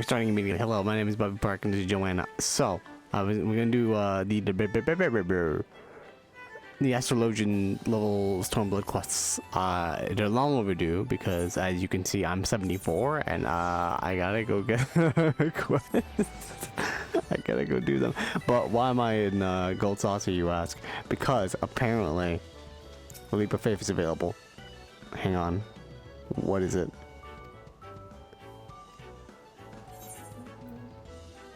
We're starting immediately. Hello, my name is Bobby Park and this is Joanna. So, we're gonna do the Astrologian level Stormblood quests. They're long overdue because, as you can see, I'm 74 and I gotta go get quests. I gotta go do them. But why am I in Gold Saucer, you ask? Because apparently, the Leap of Faith is available. Hang on. What is it?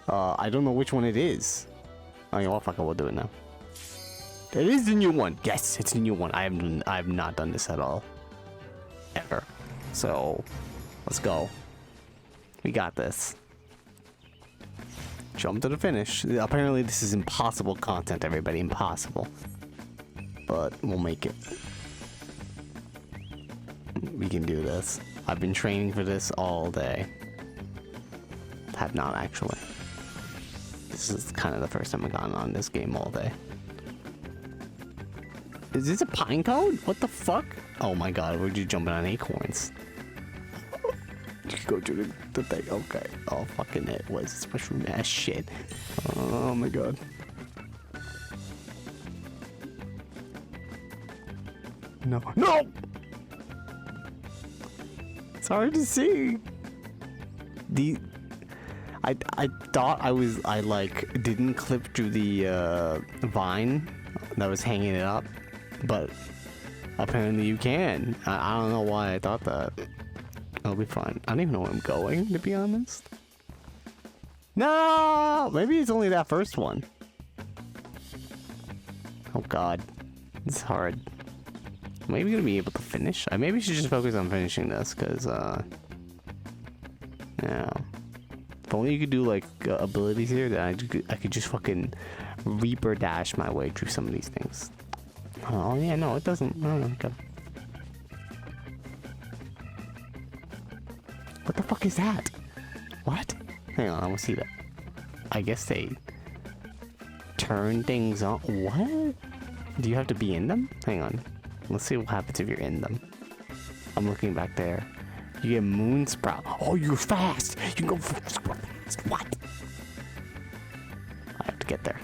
I don't know which one it is. Oh, you know what? Fuck it, we'll do it now. It is the new one. Yes, it's the new one. I have not done this at all. Ever. So, let's go. We got this. Jump to the finish. Apparently this is impossible content, everybody. Impossible. But we'll make it. We can do this. I've been training for this all day. Have not actually. This is kind of the first time I've gotten on this game all day. Is this a pine cone? What the fuck? Oh my god, we're just jumping on acorns. Just go to the thing. Okay. Oh, fucking it was this mushroom ass shit. Oh my god. No. No! It's hard to see. I thought I like didn't clip through the vine that was hanging it up, but apparently you can. I don't know why I thought that. It'll be fine. I don't even know where I'm going, to be honest. No, maybe it's only that first one. Oh god, it's hard. Maybe gonna be able to finish. I maybe should just focus on finishing this, cause yeah. If only you could do like abilities here, that I could just fucking Reaper dash my way through some of these things. Oh yeah, no, it doesn't. Oh, okay. What the fuck is that? What? Hang on, I want to see that. I guess they turn things on. What? Do you have to be in them? Hang on. Let's see what happens if you're in them. I'm looking back there. You get moon sprout. Oh, you're fast. You can go fast. What? I have to get there.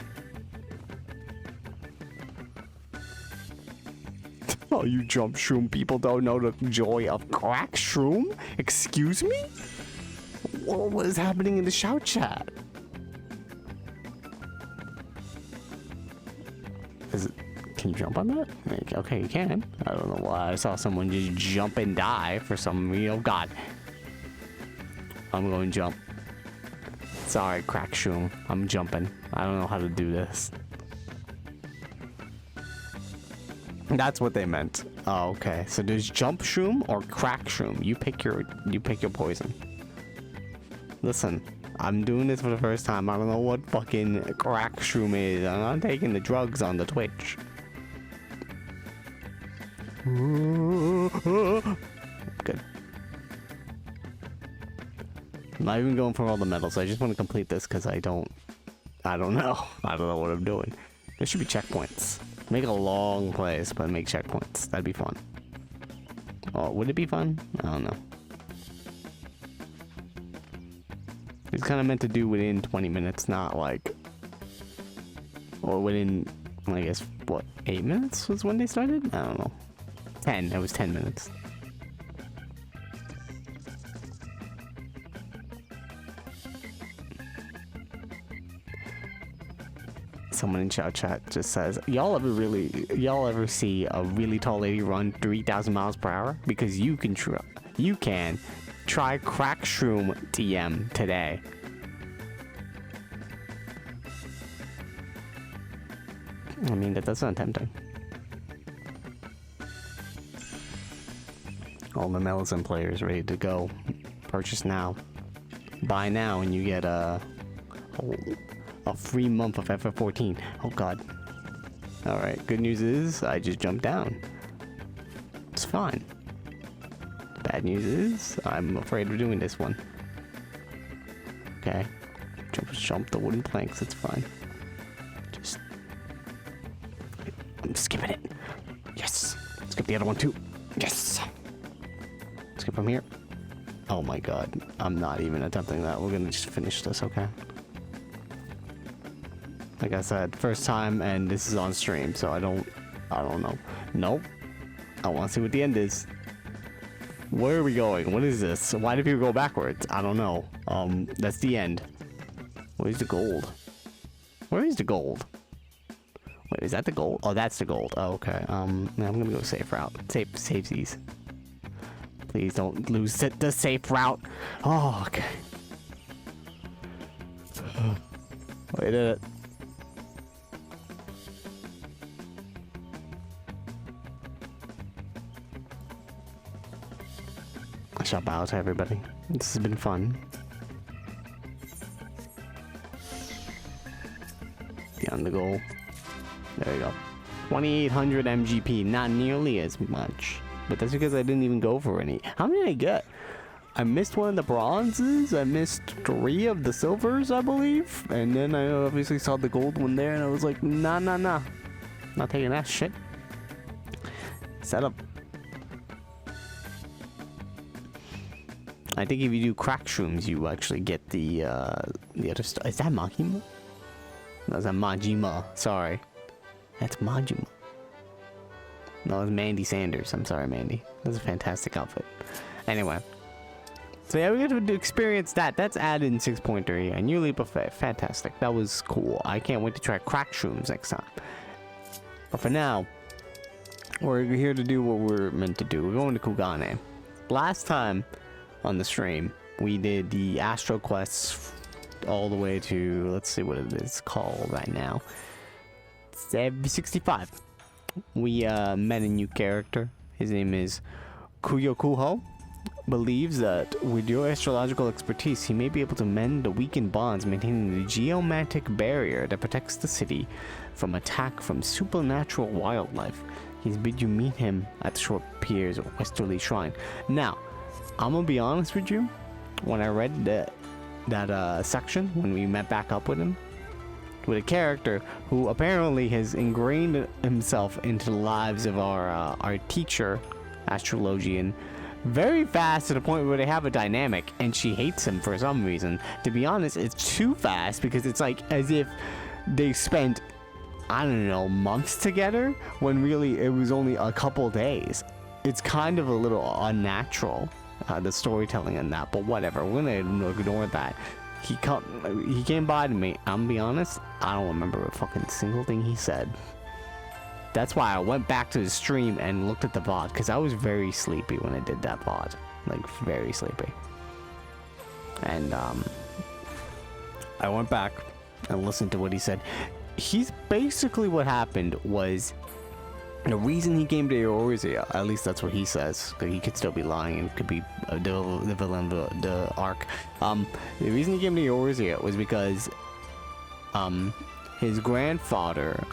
Oh, you jump shroom people don't know the joy of crack shroom? Excuse me? What is happening in the shout chat? Is it? Can you jump on that? Okay, you can. I don't know why I saw someone just jump and die for some real god. I'm going to jump. Sorry, crack shroom. I'm jumping. I don't know how to do this. That's what they meant. Oh, okay. So there's jump shroom or crack shroom. You pick your poison. Listen, I'm doing this for the first time. I don't know what fucking crack shroom is. I'm not taking the drugs on the Twitch. Good. I'm not even going for all the medals. I just want to complete this because I don't know. I don't know what I'm doing. There should be checkpoints. Make a long place, but make checkpoints. That'd be fun. Oh, would it be fun? I don't know. It's kind of meant to do within 20 minutes, not like... Or within, I guess, what, 8 minutes was when they started? I don't know. 10. It was 10 minutes. Someone in chat just says, y'all ever see a really tall lady run 3,000 miles per hour? Because you can try crack shroom TM today. I mean, that does sound tempting. All the Melism players ready to go. Purchase now. Buy now and you get a free month of FF14. Oh god. Alright, good news is I just jumped down. It's fine. Bad news is I'm afraid of doing this one. Okay. Jump the wooden planks, it's fine. I'm skipping it. Yes. Skip the other one too. Yes. Skip from here. Oh my god. I'm not even attempting that. We're gonna just finish this, okay? Like I said, first time, and this is on stream, so I don't know. Nope. I want to see what the end is. Where are we going? What is this? Why do people go backwards? I don't know. That's the end. Where's the gold? Where is the gold? Wait, is that the gold? Oh, that's the gold. Oh, okay. I'm gonna go safe route. Save these. Please don't lose the safe route. Oh, okay. We did it. I shall bow to everybody. This has been fun. Beyond the goal. There you go. 2800 MGP. Not nearly as much. But that's because I didn't even go for any. How many did I get? I missed one of the bronzes. I missed 3 of the silvers, I believe. And then I obviously saw the gold one there. And I was like, nah. Not taking that shit. Set up. I think if you do crack shrooms, you actually get the other stuff. Is that Majima? No, is that Majima? Sorry. That's Majima. No, it's Mandy Sanders. I'm sorry, Mandy. That's a fantastic outfit. Anyway. So yeah, we get to experience that. That's added in 6.3. And New Leap of Faith. Fantastic. That was cool. I can't wait to try crack shrooms next time. But for now, we're here to do what we're meant to do. We're going to Kugane. Last time on the stream, we did the Astro quests all the way to, let's see what it is called right now. It's FFXIV. We met a new character. His name is Kuyokuho. Believes that with your astrological expertise, he may be able to mend the weakened bonds, maintaining the geomantic barrier that protects the city from attack from supernatural wildlife. He's bid you meet him at the Short Pier's Westerly Shrine. Now, I'm gonna be honest with you. When I read that section, when we met back up with him, with a character who apparently has ingrained himself into the lives of our teacher, astrologian, very fast to the point where they have a dynamic, and she hates him for some reason. To be honest, it's too fast because it's like as if they spent, I don't know, months together when really it was only a couple days. It's kind of a little unnatural, the storytelling in that, but whatever. We're gonna ignore that. He came by to me. I'm gonna be honest, I don't remember a fucking single thing he said. That's why I went back to the stream and looked at the VOD, because I was very sleepy when I did that VOD. Like, very sleepy. And, I went back and listened to what he said. He's basically what happened was, the reason he came to Eorzea, at least that's what he says, because he could still be lying and could be the villain of the arc. The reason he came to Eorzea was because, his grandfather,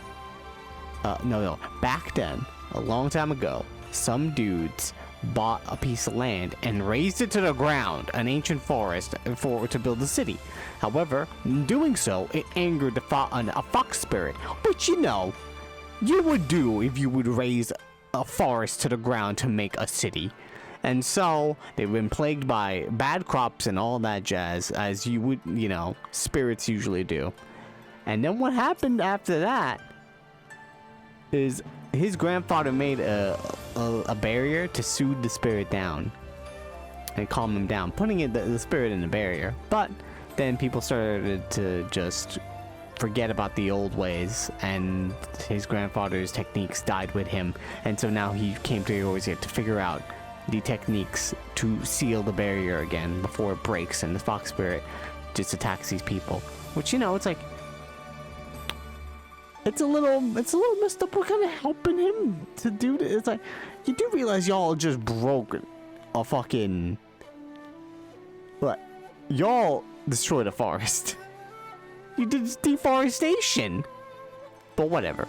back then, a long time ago, some dudes bought a piece of land and razed it to the ground, an ancient forest, to build a city. However, in doing so, it angered a fox spirit, which, you know, you would do if you would raise a forest to the ground to make a city. And so, they've been plagued by bad crops and all that jazz, as you would, you know, spirits usually do. And then what happened after that is his grandfather made a barrier to soothe the spirit down and calm him down, putting the spirit in the barrier. But then people started to just forget about the old ways, and his grandfather's techniques died with him, and so now he came to Eorzea to figure out the techniques to seal the barrier again before it breaks and the fox spirit just attacks these people. Which, you know, it's like, it's a little messed up. We're kind of helping him to do this. It's like, you do realize y'all just broke a fucking, what? Y'all destroyed a forest. You did deforestation. But whatever.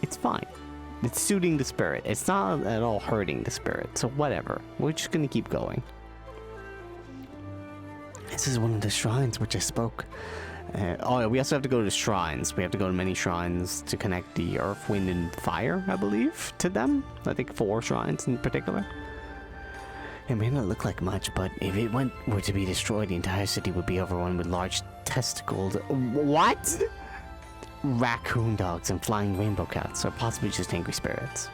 It's fine. It's suiting the spirit. It's not at all hurting the spirit. So whatever. We're just gonna keep going. This is one of the shrines which I spoke. Oh yeah, we also have to go to the shrines. We have to go to many shrines to connect the earth, wind, and fire, I believe, to them. I think 4 shrines in particular. It may not look like much, but if it were to be destroyed, the entire city would be overrun with large testicled... What? Raccoon dogs and flying rainbow cats, or possibly just angry spirits.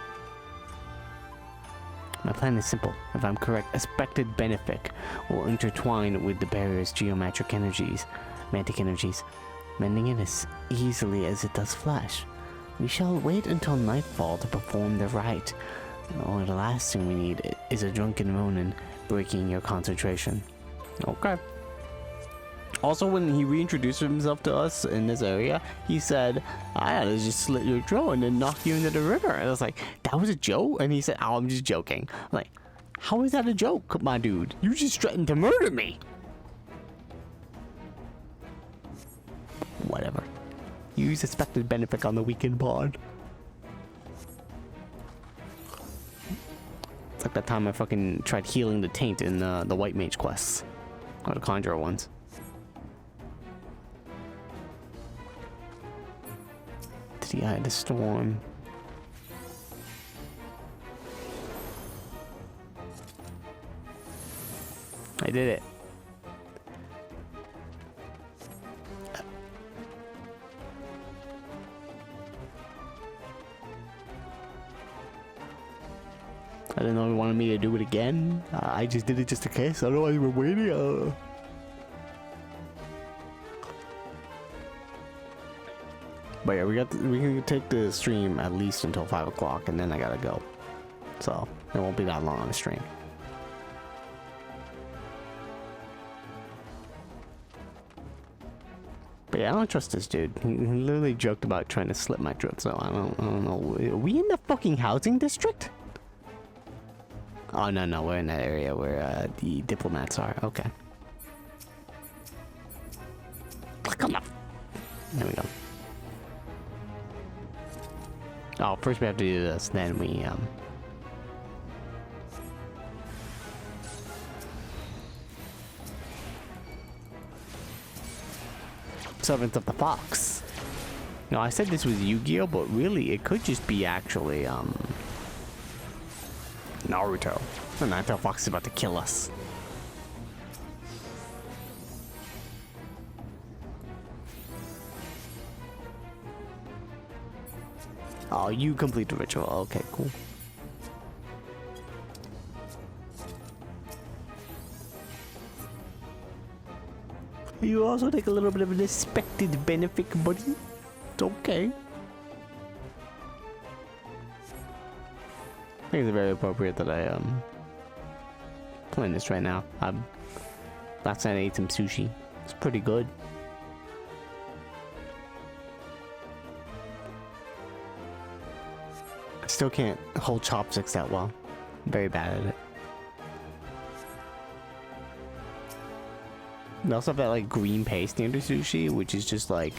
My plan is simple. If I'm correct, expected benefic will intertwine with the barrier's geometric energies, mantic energies, mending it as easily as it does flesh. We shall wait until nightfall to perform the rite. Or the last thing we need is a drunken Ronin breaking your concentration. Okay. Also, when he reintroduced himself to us in this area, he said, I had to just slit your throat and then knock you into the river. And I was like, that was a joke? And he said, oh, I'm just joking. I'm like, how is that a joke, my dude? You just threatened to murder me. Whatever. Use expected benefit on the weekend pod. It's like that time I fucking tried healing the taint in the white mage quests. Or the conjurer ones. To the eye of the storm. I did it. I didn't know he wanted me to do it again. I just did it just in case. I don't know why you were waiting. But yeah, we can take the stream at least until 5 o'clock, and then I gotta go. So it won't be that long on the stream. But yeah, I don't trust this dude. He literally joked about trying to slit my throat. So I don't know. Are we in the fucking housing district? Oh, no, we're in that area where the diplomats are. Okay. Click on the... There we go. Oh, first we have to do this, then we, Servant of the Fox. No, I said this was Yu-Gi-Oh, but really, it could just be actually, Naruto. The Naruto Fox is about to kill us. Oh, you complete the ritual. Okay, cool. You also take a little bit of an expected benefit, buddy. It's okay. I think it's very appropriate that I playing this right now. Last night I ate some sushi. It's pretty good. I still can't hold chopsticks that well. I'm very bad at it. They also have that like green paste near the sushi, which is just like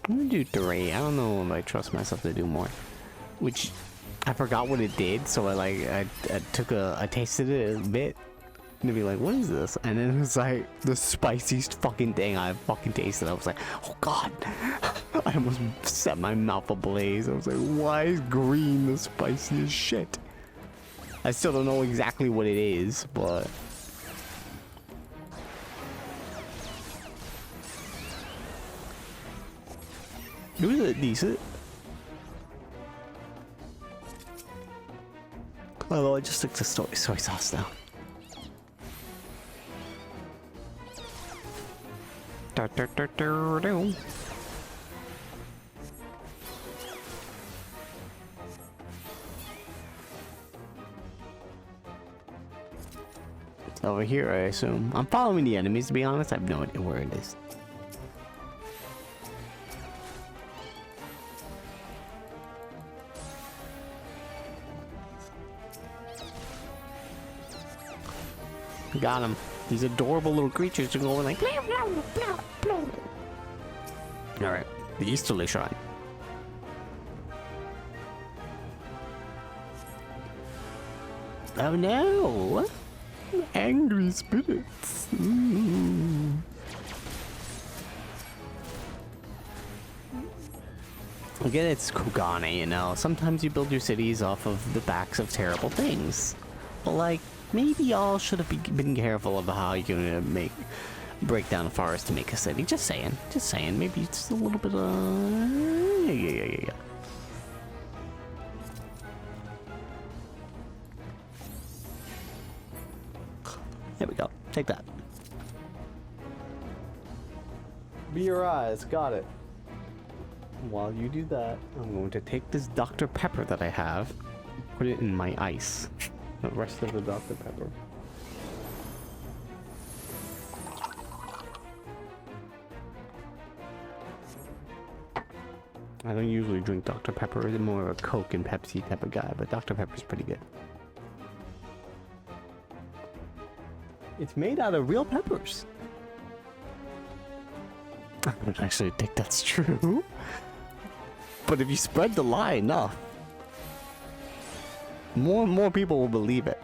I'm gonna do 3. I don't know if I trust myself to do more. Which I forgot what it did, so I tasted it a bit. And be like, what is this? And then it was like the spiciest fucking thing I fucking tasted. I was like, oh god. I almost set my mouth ablaze. I was like, why is green the spiciest shit? I still don't know exactly what it is, but it was decent. Although I just stick to soy sauce now. It's over here, I assume. I'm following the enemies, to be honest. I have no idea where it is. Got him. These adorable little creatures are going like. Alright, the Easterly Shrine. Oh no! Angry spirits. Ooh. Again, it's Kugane, you know. Sometimes you build your cities off of the backs of terrible things. But like, maybe y'all should have been careful of how you're gonna break down a forest to make a city. Just saying. Just saying. Maybe it's a little bit of... Yeah. There we go. Take that. Be your eyes. Got it. While you do that, I'm going to take this Dr. Pepper that I have, put it in my ice. The rest of the Dr. Pepper. I don't usually drink Dr. Pepper. I'm more of a Coke and Pepsi type of guy, but Dr. Pepper's pretty good. It's made out of real peppers. I don't actually think that's true. But if you spread the lie enough, more and more people will believe it.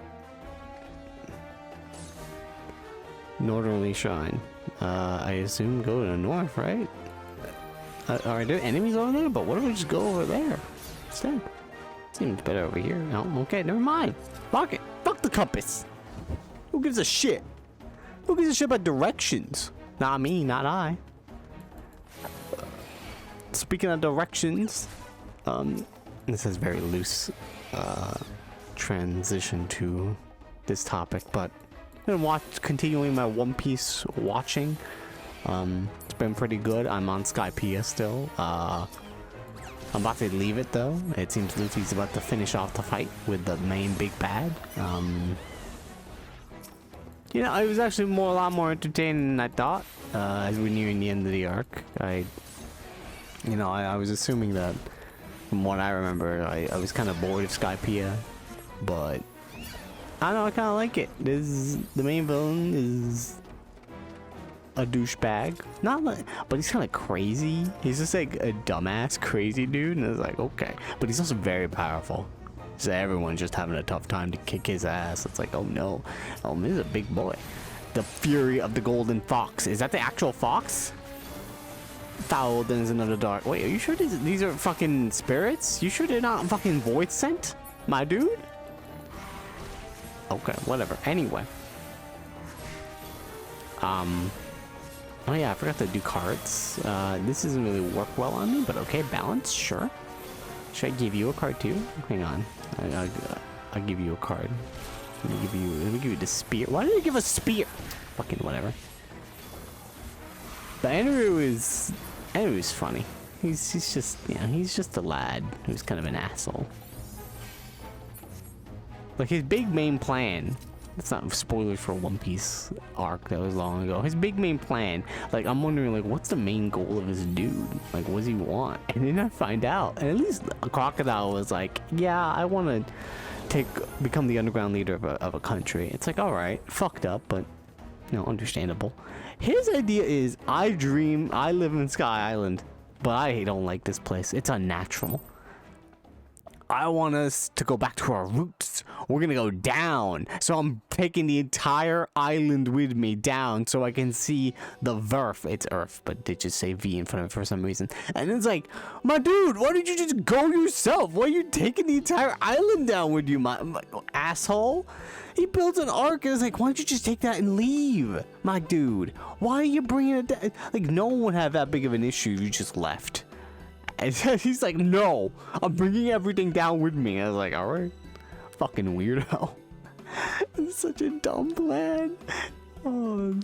Northerly Shrine. I assume go to the north, right? Are there enemies over there? But what if we just go over there instead? Seems better over here. No, okay, never mind. Fuck it. Fuck the compass. Who gives a shit? Who gives a shit about directions? Not me, not I. Speaking of directions, this is very loose transition to this topic, but I'm gonna continuing my One Piece watching. It's been pretty good. I'm on Skypiea still. I'm about to leave it though. It seems Luffy's about to finish off the fight with the main big bad. You know, it was actually a lot more entertaining than I thought. As we're nearing the end of the arc, I was assuming that, from what I remember, I was kind of bored of Skypiea, but I don't know, I kind of like it. The main villain is a douchebag, but he's kind of crazy. He's just like a dumbass, crazy dude, and it's like, okay, but he's also very powerful. So everyone's just having a tough time to kick his ass. It's like, oh no, this is a big boy. The Fury of the Golden Fox. Is that the actual fox? Foul, then there's another dark. Wait, are you sure these are fucking spirits? You sure they're not fucking void sent, my dude? Okay, whatever. Anyway. Oh yeah, I forgot to do cards. This doesn't really work well on me, but okay, balance, sure. Should I give you a card too? Hang on. I'll give you a card. Let me give you the spear. Why did I give a spear? Fucking whatever. The Enru is funny. He's just, you know, he's just a lad who's kind of an asshole. Like his big main plan. It's not spoilers for One Piece arc that was long ago. His big main plan, like I'm wondering, like what's the main goal of this dude? Like what does he want? And then I find out, and at least Crocodile was like, yeah, I want to become the underground leader of a country. It's like, all right, fucked up, but you know, understandable. His idea is, I live in Sky Island, but I don't like this place. It's unnatural. I want us to go back to our roots. We're gonna go down. So I'm taking the entire island with me down so I can see the Verf. It's Earth, but they just say V in front of it for some reason. And it's like, my dude, why did you just go yourself? Why are you taking the entire island down with you, my asshole? He built an ark and it's like, why don't you just take that and leave, my dude? Why are you bringing it down? Like, no one would have that big of an issue if you just left. And he's like, no, I'm bringing everything down with me. I was like, all right, fucking weirdo. It's such a dumb plan. Oh,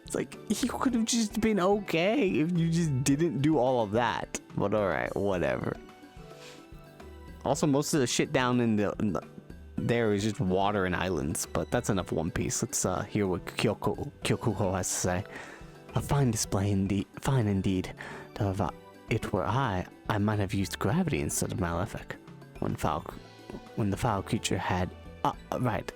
it's like, he could have just been okay if you just didn't do all of that. But all right, whatever. Also, most of the shit down in there is just water and islands, but that's enough One Piece. Let's hear what Kyokuko has to say. A fine display indeed. Fine indeed. It were I might have used gravity instead of malefic. When the foul creature had... right.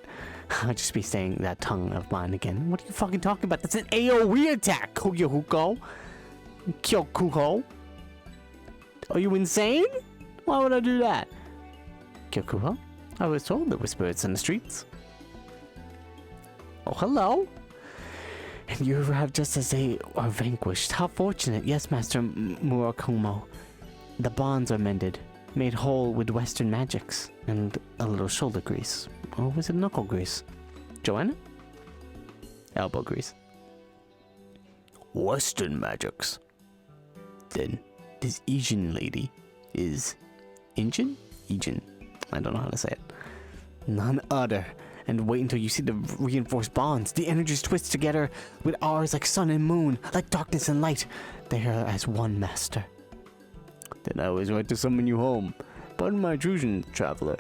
I'd just be saying that tongue of mine again. What are you fucking talking about? That's an AoE attack, Kyokuko. Are you insane? Why would I do that? Kyokuko, I was told there were spirits in the streets. Oh, hello. And you arrived just as they are vanquished. How fortunate. Yes, Master Murakumo. the bonds are mended, made whole with Western magics, and a little shoulder grease. Or was it knuckle grease? Joanna? Elbow grease. Western magics. Then, this Asian lady is... Injun? Ijin. I don't know how to say it. None other. And wait until you see the reinforced bonds. The energies twist together with ours like sun and moon, like darkness and light. They are as one master. Then I was right to summon you home. Pardon my intrusion, traveler.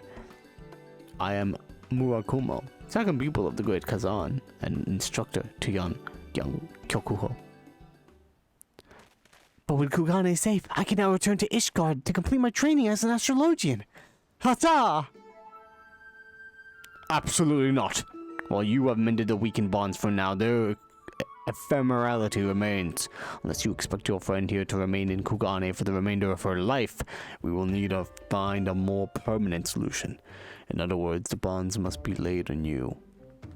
I am Murakumo, second pupil of the great Kazan, and instructor to young Kyokuho. But with Kugane safe, I can now return to Ishgard to complete my training as an astrologian. Hata! Absolutely not. While you have mended the weakened bonds for now, their ephemerality remains. Unless you expect your friend here to remain in Kugane for the remainder of her life, we will need to find a more permanent solution. In other words, the bonds must be laid anew.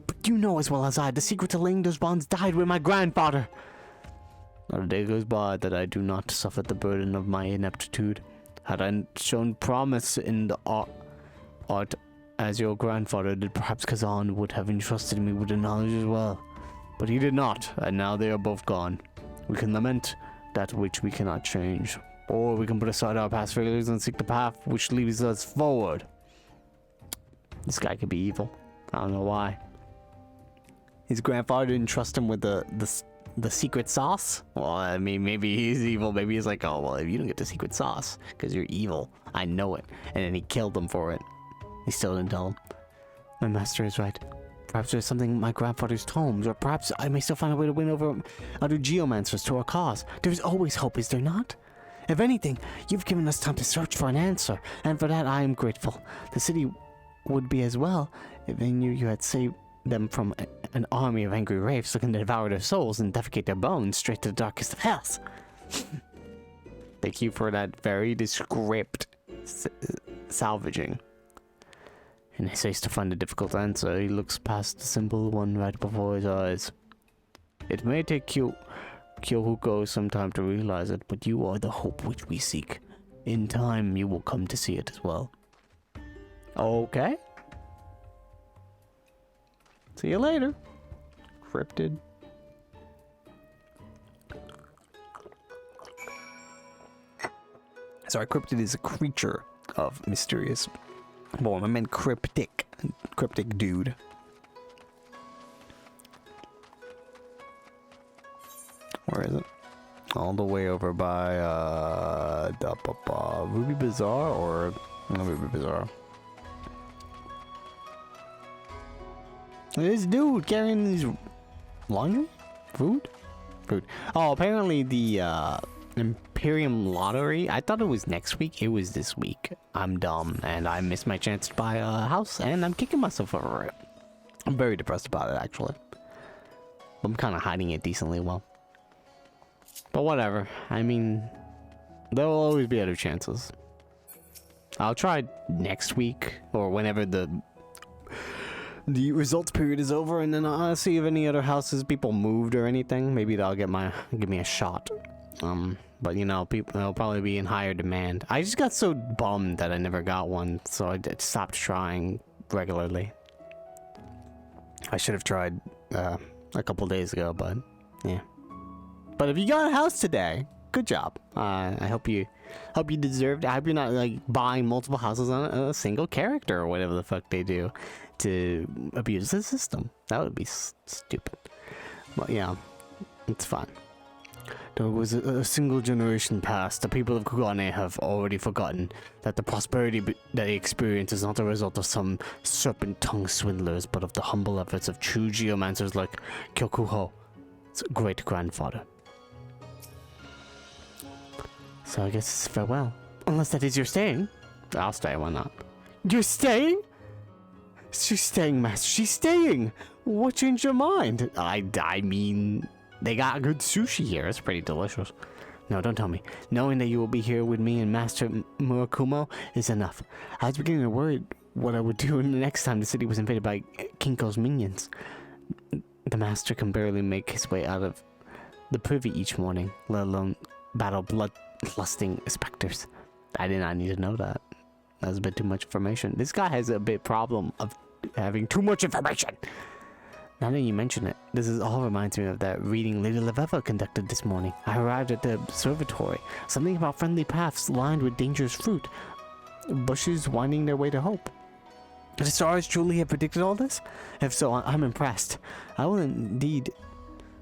But you know as well as I, the secret to laying those bonds died with my grandfather. Not a day goes by that I do not suffer the burden of my ineptitude. Had I shown promise in the art as your grandfather did, perhaps Kazan would have entrusted me with the knowledge as well. But he did not, and now they are both gone. We can lament that which we cannot change, or we can put aside our past failures and seek the path which leads us forward. This guy could be evil. I don't know why. His grandfather didn't trust him with the secret sauce? Well, I mean, maybe he's evil. Maybe he's like, oh, well, if you don't get the secret sauce, because you're evil, I know it. And then he killed him for it. He still didn't tell him. My master is right. Perhaps there's something in my grandfather's tomes, or perhaps I may still find a way to win over other geomancers to our cause. There's always hope, is there not? If anything, you've given us time to search for an answer, and for that I am grateful. The city would be as well if they knew you had saved them from an army of angry wraiths looking to devour their souls and defecate their bones straight to the darkest of hells. Thank you for that very descript salvaging. In his haste to find a difficult answer, he looks past the simple one right before his eyes. It may take Kyohuko some time to realize it, but you are the hope which we seek. In time, you will come to see it as well. Okay. See you later, cryptid. Sorry, cryptid is a creature of mysterious form. I meant cryptic dude. Where is it? All the way over by Ruby Bazaar or no, Ruby Bazaar. This dude carrying these laundry? Food? Oh, apparently the Imperium Lottery. I thought it was next week. It was this week. I'm dumb and I missed my chance to buy a house and I'm kicking myself over it. I'm very depressed about it actually. I'm kind of hiding it decently well. But whatever. I mean, there will always be other chances. I'll try next week or whenever the results period is over, and then I'll see if any other houses people moved or anything. Maybe they'll give me a shot. But you know, they'll probably be in higher demand. I just got so bummed that I never got one, so I stopped trying regularly. I should have tried a couple days ago, but yeah. But if you got a house today, good job. I hope you deserved. I hope you're not like buying multiple houses on a single character or whatever the fuck they do to abuse the system. That would be stupid. But yeah, it's fine. There was a single generation past. The people of Kugane have already forgotten that the prosperity that they experience is not the result of some serpent-tongued swindlers, but of the humble efforts of true geomancers like Kyokuho's great-grandfather. So I guess it's farewell. Unless that is you're staying. I'll stay, why not? You're staying? She's staying, Master. She's staying. What changed your mind? I mean, they got good sushi here. It's pretty delicious. No, don't tell me. Knowing that you will be here with me and Master Murakumo is enough. I was beginning to worry what I would do the next time the city was invaded by Kinko's minions. The Master can barely make his way out of the privy each morning, let alone battle bloodlusting specters. I did not need to know that. That's a bit too much information. This guy has a bit problem of having too much information. Now that you mention it, all reminds me of that reading Lady Laveva conducted this morning. I arrived at the observatory. Something about friendly paths lined with dangerous fruit. Bushes winding their way to hope. The stars truly have predicted all this? If so, I'm impressed. I will indeed...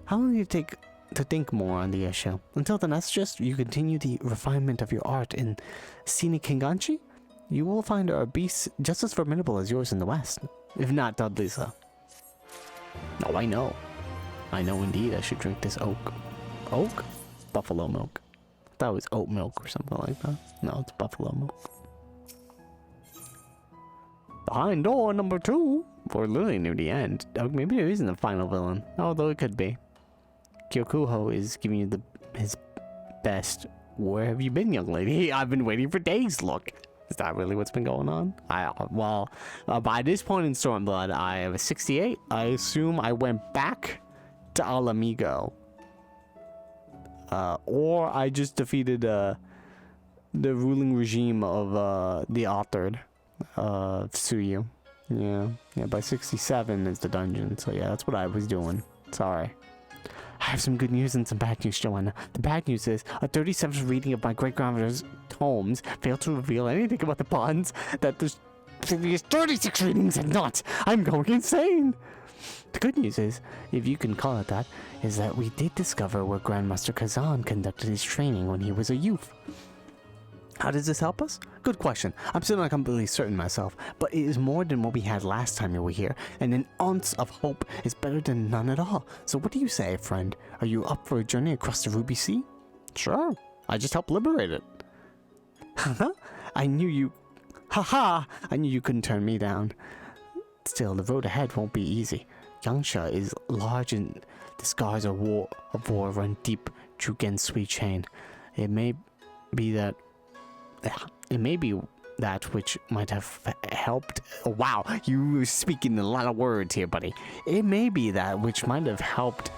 How long will it take to think more on the issue? Until then, that's just you continue the refinement of your art in scenic Kinganchi? You will find our beasts just as formidable as yours in the West. If not, doubly so. Oh, I know. I know indeed I should drink this oak. Oak? Buffalo milk. I thought it was oat milk or something like that. No, it's buffalo milk. Behind door number 2. We're literally near the end. Oh, maybe there isn't a final villain. Although it could be. Kyokuho is giving you his best. Where have you been, young lady? I've been waiting for days. Look. Is that really what's been going on? By this point in Stormblood, I have a 68. I assume I went back to Alamigo. Or I just defeated the ruling regime of the authored Tsuyu. Yeah, by 67 is the dungeon. So yeah, that's what I was doing. Sorry. I have some good news and some bad news, Joanna. The bad news is, a 37th reading of my great-grandmother's tomes failed to reveal anything about the bonds that the previous 36 readings had not. I'm going insane! The good news is, if you can call it that, is that we did discover where Grandmaster Kazan conducted his training when he was a youth. How does this help us? Good question. I'm still not completely certain myself, but it is more than what we had last time you were here, and an ounce of hope is better than none at all. So what do you say, friend? Are you up for a journey across the Ruby Sea? Sure. I just helped liberate it. Haha. I knew you couldn't turn me down. Still, the road ahead won't be easy. Yangsha is large and the scars of war run deep through Gen's sweet chain. It may be that which might have helped. Oh, wow, you were speaking a lot of words here, buddy. It may be that which might have helped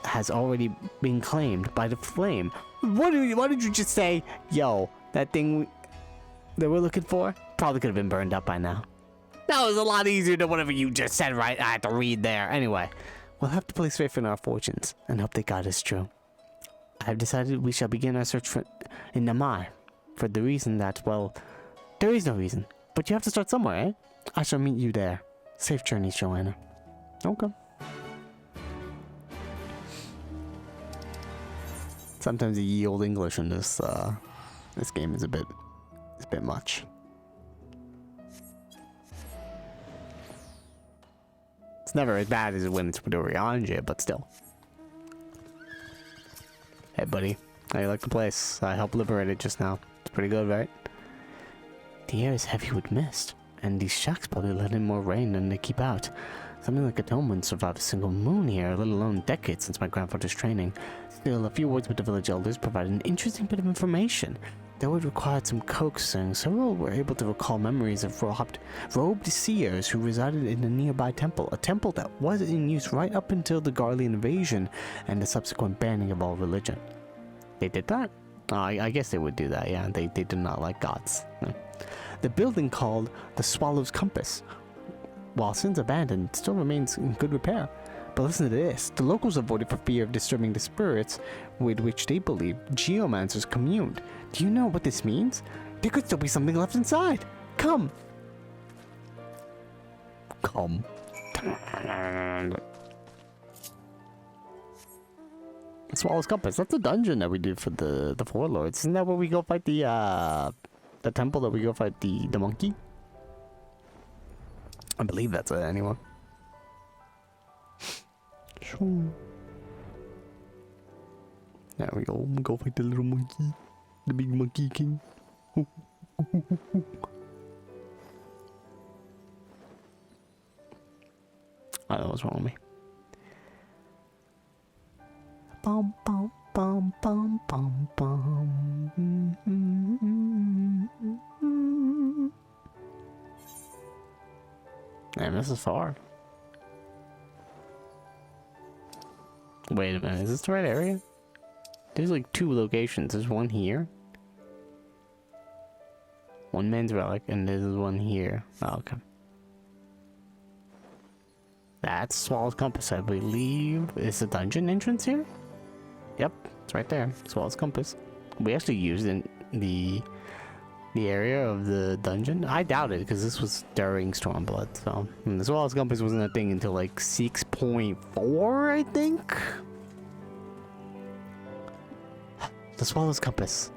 has already been claimed by the flame. What did you just say? Yo, that thing that we're looking for probably could have been burned up by now. That was a lot easier than whatever you just said, right? I had to read there. Anyway, we'll have to place faith in our fortunes and hope they guide us true. I've decided we shall begin our search in Namar. For the reason that, well, there is no reason. But you have to start somewhere, eh? I shall meet you there. Safe journeys, Joanna. Okay. Sometimes the ye old English in this game is a bit much. It's never as bad as when it's with Orianje, but still. Hey, buddy. How you like the place? I helped liberate it just now. It's pretty good, right? The air is heavy with mist, and these shacks probably let in more rain than they keep out. Something like a dome wouldn't survive a single moon here, let alone decades since my grandfather's training. Still, a few words with the village elders provided an interesting bit of information. Though it required some coaxing, several were able to recall memories of robed seers who resided in a nearby temple, a temple that was in use right up until the Garlean invasion and the subsequent banning of all religion. They did that? I guess they would do that, yeah. They did not like gods. No. The building called the Swallow's Compass, while since abandoned, still remains in good repair. But listen to this. The locals avoided for fear of disturbing the spirits with which they believed geomancers communed. Do you know what this means? There could still be something left inside. Come. Come. Swallow's Compass. That's the dungeon that we do for the Four Lords. Isn't that where we go fight the temple that we go fight the monkey? I believe that's it, anyway. Sure. There we go. Go fight the little monkey. The big monkey king. I don't know what's wrong with me. Bum bum bum bum bum bum. Man, this is far. Wait a minute, is this the right area? There's like two locations. There's one here. One man's relic, and there's one here. Oh, okay. That's Swallow's Compass, I believe. Is the dungeon entrance here? Yep, it's right there. Swallow's Compass. We actually used in the area of the dungeon. I doubt it, because this was during Stormblood, so... And the Swallow's Compass wasn't a thing until, like, 6.4, I think? The Swallow's Compass.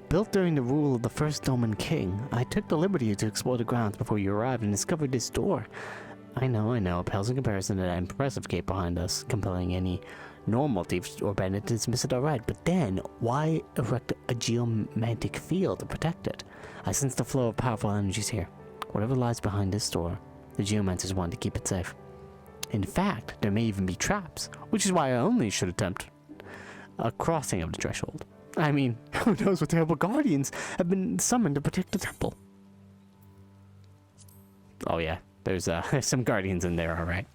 Built during the rule of the first Doman King, I took the liberty to explore the grounds before you arrived and discovered this door. I know, it pales in comparison to that impressive gate behind us, compelling any normal thief or bandit to dismiss it outright. But then, why erect a geomantic field to protect it? I sense the flow of powerful energies here. Whatever lies behind this door, the geomancers want to keep it safe. In fact, there may even be traps, which is why I only should attempt a crossing of the threshold. I mean, who knows what terrible guardians have been summoned to protect the temple. Oh yeah, there's some guardians in there, alright.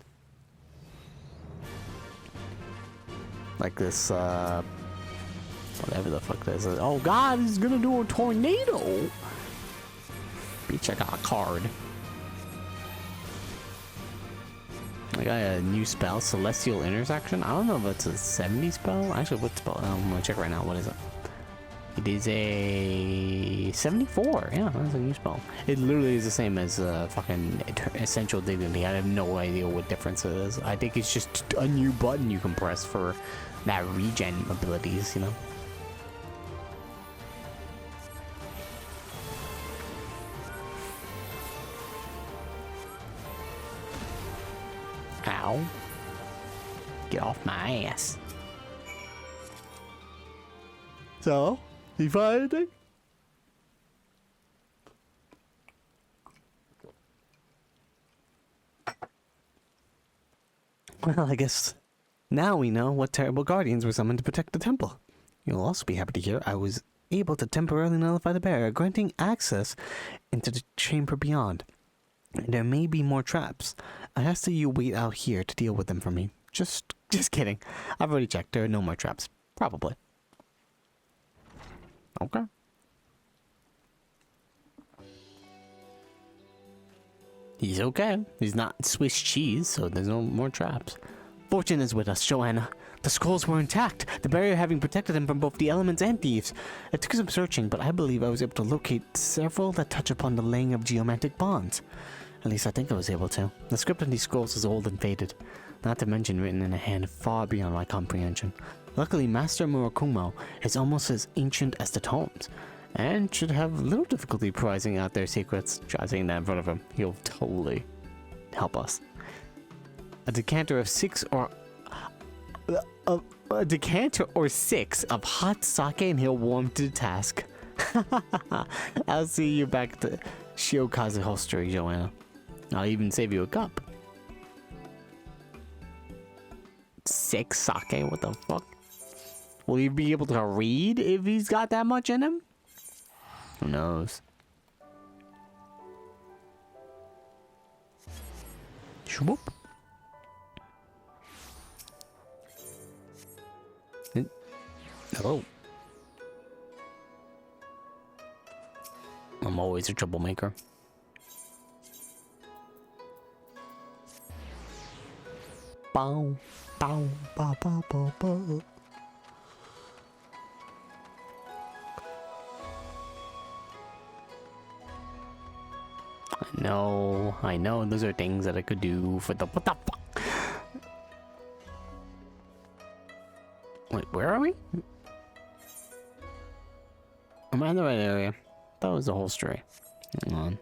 Like this, whatever the fuck this is. Oh god, he's gonna do a tornado! Bitch, I got a card. I got a new spell, Celestial Intersection. I don't know if it's a 70 spell. Actually, what spell? I'm gonna check right now. What is it? It is a 74. Yeah, that's a new spell. It literally is the same as fucking Essential Dignity. I have no idea what difference it is. I think it's just a new button you can press for that regen abilities, you know? Ow. Get off my ass. So, you find anything? Well, I guess now we know what terrible guardians were summoned to protect the temple. You'll also be happy to hear I was able to temporarily nullify the barrier, granting access into the chamber beyond. There may be more traps. I ask that you wait out here to deal with them for me. Just kidding. I've already checked. There are no more traps. Probably. Okay. He's okay. He's not Swiss cheese, so there's no more traps. Fortune is with us, Joanna. The scrolls were intact, the barrier having protected him from both the elements and thieves. It took some searching, but I believe I was able to locate several that touch upon the laying of geomantic bonds. At least I think I was able to. The script on these scrolls is old and faded, not to mention written in a hand far beyond my comprehension. Luckily, Master Murakumo is almost as ancient as the tomes, and should have little difficulty prizing out their secrets. Try saying that in front of him. He'll totally help us. A decanter of six or of hot sake, and he'll warm to the task. I'll see you back at the Shiokaze Hostelry, Joanna. I'll even save you a cup. 6 sake? What the fuck? Will he be able to read if he's got that much in him? Who knows? Shwoop. Hello. I'm always a troublemaker. Bow, bow, bow, bow, bow, bow. I know, those are things that I could do for the... What the fuck? Wait, where are we? Am I in the right area? That was the whole story. Hang on.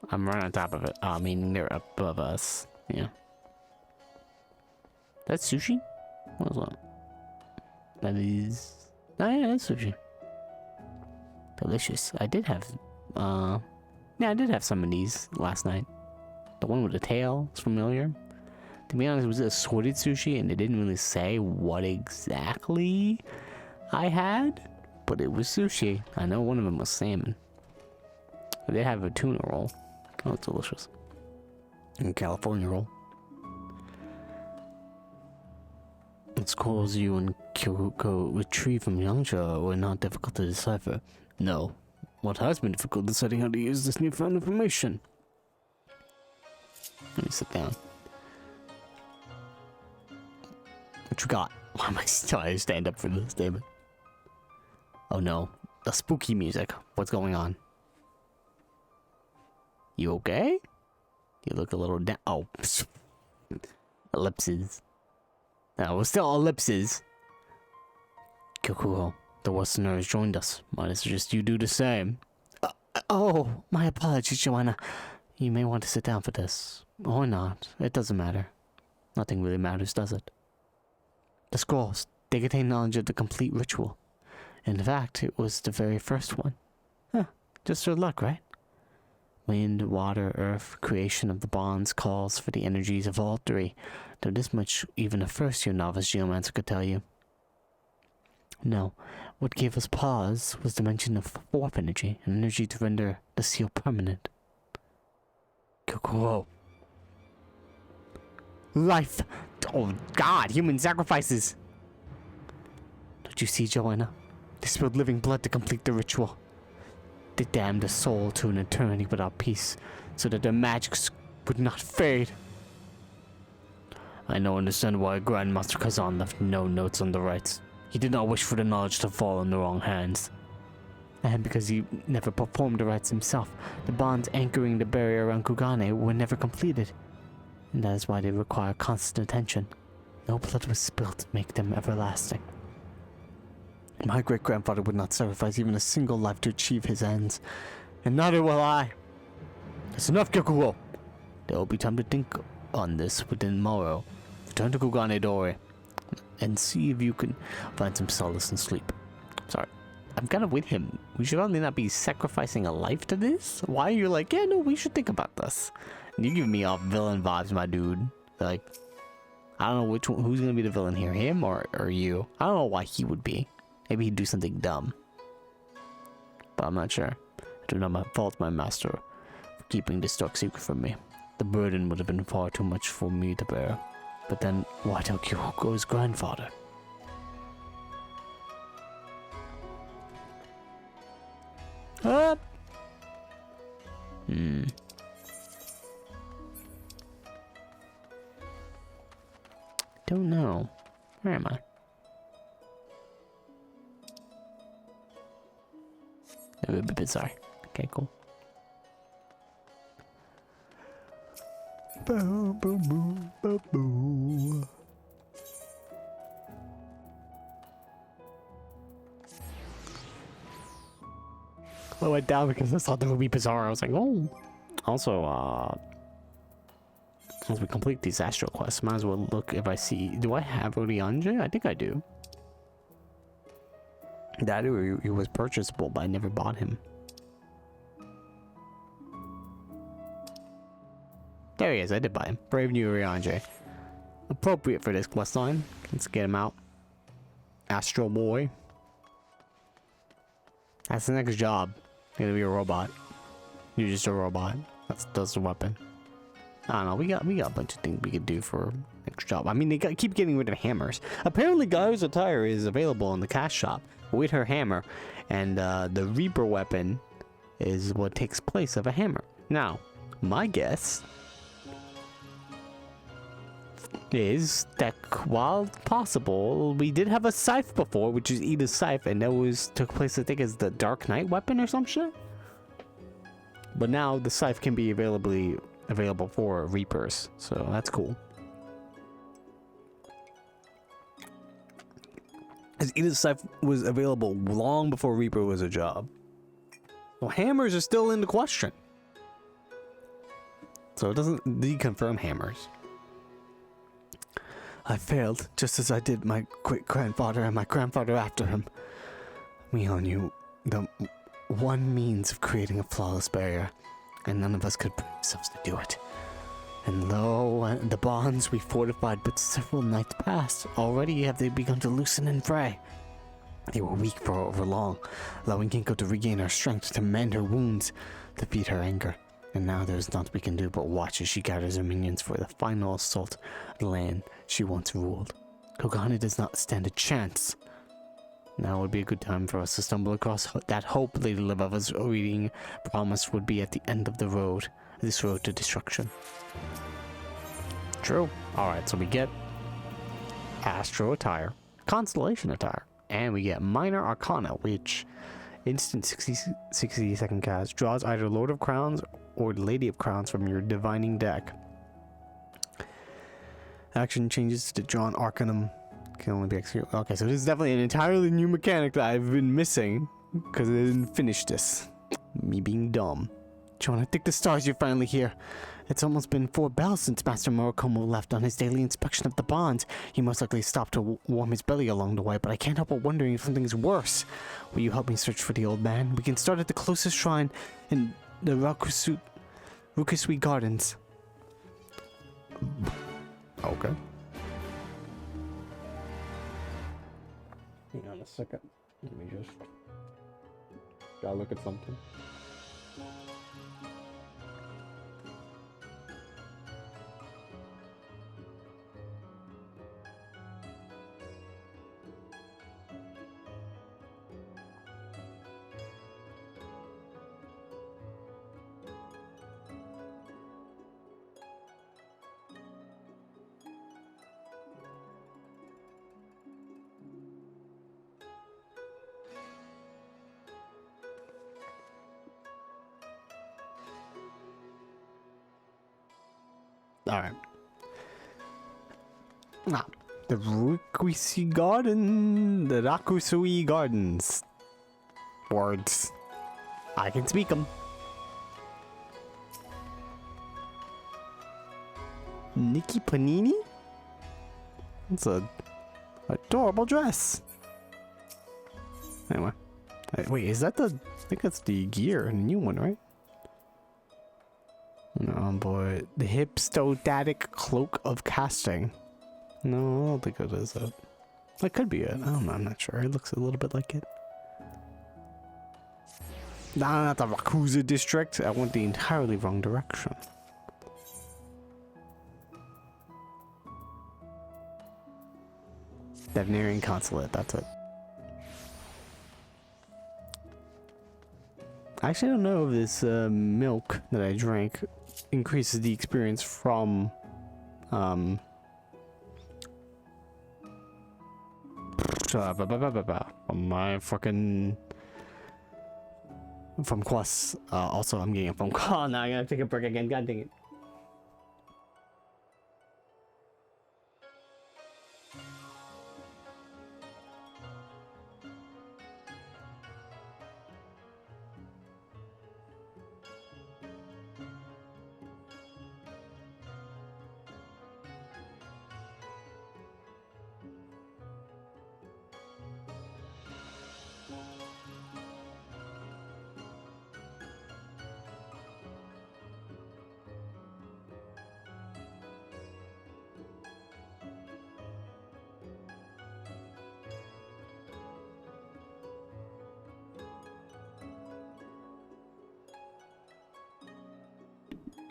I'm right on top of it. Oh, meaning they're up above us. Yeah. That's sushi? What is that? That is... Oh yeah, that's sushi. Delicious. I did have... Yeah, I did have some of these last night. The one with the tail is familiar. To be honest, it was assorted sushi, and they didn't really say what exactly I had, but it was sushi. I know one of them was salmon. They have a tuna roll. Oh, it's delicious. And a California roll. The scrolls you and Kyoko retrieved from Yangsha were not difficult to decipher. No. What has been difficult deciding how to use this newfound information. Let me sit down. What you got? Why am I trying to stand up for this, David? Oh no. The spooky music. What's going on? You okay? You look a little down. Oh. Ellipses. No, we're still ellipses. Kyokuo, the Westerners joined us. Might as well just you do the same. Oh, my apologies, Joanna. You may want to sit down for this. Or not. It doesn't matter. Nothing really matters, does it? The scrolls, they contain knowledge of the complete ritual. In fact, it was the very first one. Huh, just your luck, right? Wind, water, earth, creation of the bonds calls for the energies of all three. Though this much even a first-year novice geomancer could tell you. No, what gave us pause was the mention of warp energy, an energy to render the seal permanent. Whoa. Life! Oh god, human sacrifices! Don't you see, Joanna? They spilled living blood to complete the ritual. They damned a soul to an eternity without peace, so that their magics would not fade. I now understand why Grandmaster Kazan left no notes on the rites. He did not wish for the knowledge to fall in the wrong hands. And because he never performed the rites himself, the bonds anchoring the barrier around Kugane were never completed. And that is why they require constant attention. No blood was spilled to make them everlasting. My great-grandfather would not sacrifice even a single life to achieve his ends. And neither will I. That's enough, Kyokuo. There will be time to think on this within tomorrow. Return to Kugane Dore and see if you can find some solace in sleep. Sorry, I'm kind of with him. We should probably not be sacrificing a life to this. Why are you like, yeah, no, we should think about this. You give me off villain vibes, my dude. Like, I don't know which one, who's gonna be the villain here, him or you. I don't know why he would be. Maybe he'd do something dumb. But I'm not sure. I do not fault my master for keeping this dark secret from me. The burden would have been far too much for me to bear. But then, why tell Kyoko's grandfather? Up! Don't know. Where am I? That would be bizarre. Okay, cool. Boom, boom, boom, boom, boom. I went down because I thought that would be bizarre. I was like, oh. Also, as we complete these Astro quests, might as well look if I see. Do I have Oriange? I think I do. That or he was purchasable, but I never bought him. There he is, I did buy him. Brave New Oriange. Appropriate for this quest line. Let's get him out. Astro Boy. That's the next job. You're gonna be a robot. You're just a robot. That's the weapon. I don't know, we got a bunch of things we could do for next job. I mean, they keep getting rid of hammers. Apparently Guy's attire is available in the cash shop with her hammer, and the Reaper weapon is what takes place of a hammer. Now, my guess is that while possible, we did have a scythe before, which is Ida's scythe, and that took place, I think, as the Dark Knight weapon or some shit. But now the scythe can be available for Reapers, so that's cool. As Ida's scythe was available long before Reaper was a job. Well, hammers are still in the question. So it doesn't deconfirm hammers. I failed, just as I did my great-grandfather and my grandfather after him. We all knew the one means of creating a flawless barrier, and none of us could bring ourselves to do it. And lo, the bonds we fortified but several nights past, already have they begun to loosen and fray. They were weak for over long, allowing Ginkgo to regain her strength, to mend her wounds, to feed her anger. And now there is naught we can do but watch as she gathers her minions for the final assault of the land she once ruled. Kugane does not stand a chance. Now would be a good time for us to stumble across that hope Lady Liva's reading promised would be at the end of the road. This road to destruction. True. Alright, so we get Astro attire, Constellation attire, and we get Minor Arcana, which instant 60-second cast draws either Lord of Crowns or Lady of Crowns from your divining deck. Action changes to drawn Arcanum can only be executed. Okay, so this is definitely an entirely new mechanic that I've been missing because I didn't finish this. Me being dumb. John, I think the stars you're finally here. It's almost been 4 bells since Master Murakumo left on his daily inspection of the bonds. He most likely stopped to warm his belly along the way, but I can't help but wondering if something's worse. Will you help me search for the old man? We can start at the closest shrine in the Rukusui Gardens. Okay. Hang on a second. Let me just gotta look at something. Alright. Now, the Rukusui Gardens. Words. I can speak them. Nikki Panini? It's a adorable dress. Anyway. Wait, is that the... I think that's the gear, the new one, right? No, boy. The Hypstodatic Cloak of Casting. No, I don't think it is that. That could be it. I don't know, I'm not sure. It looks a little bit like it. Nah, not the Rakuza district. I went the entirely wrong direction. Devanarian Consulate, that's it. I actually don't know if this milk that I drank increases the experience from my fucking from quests. Also, I'm getting a phone call now. I gotta take a break again. God dang it.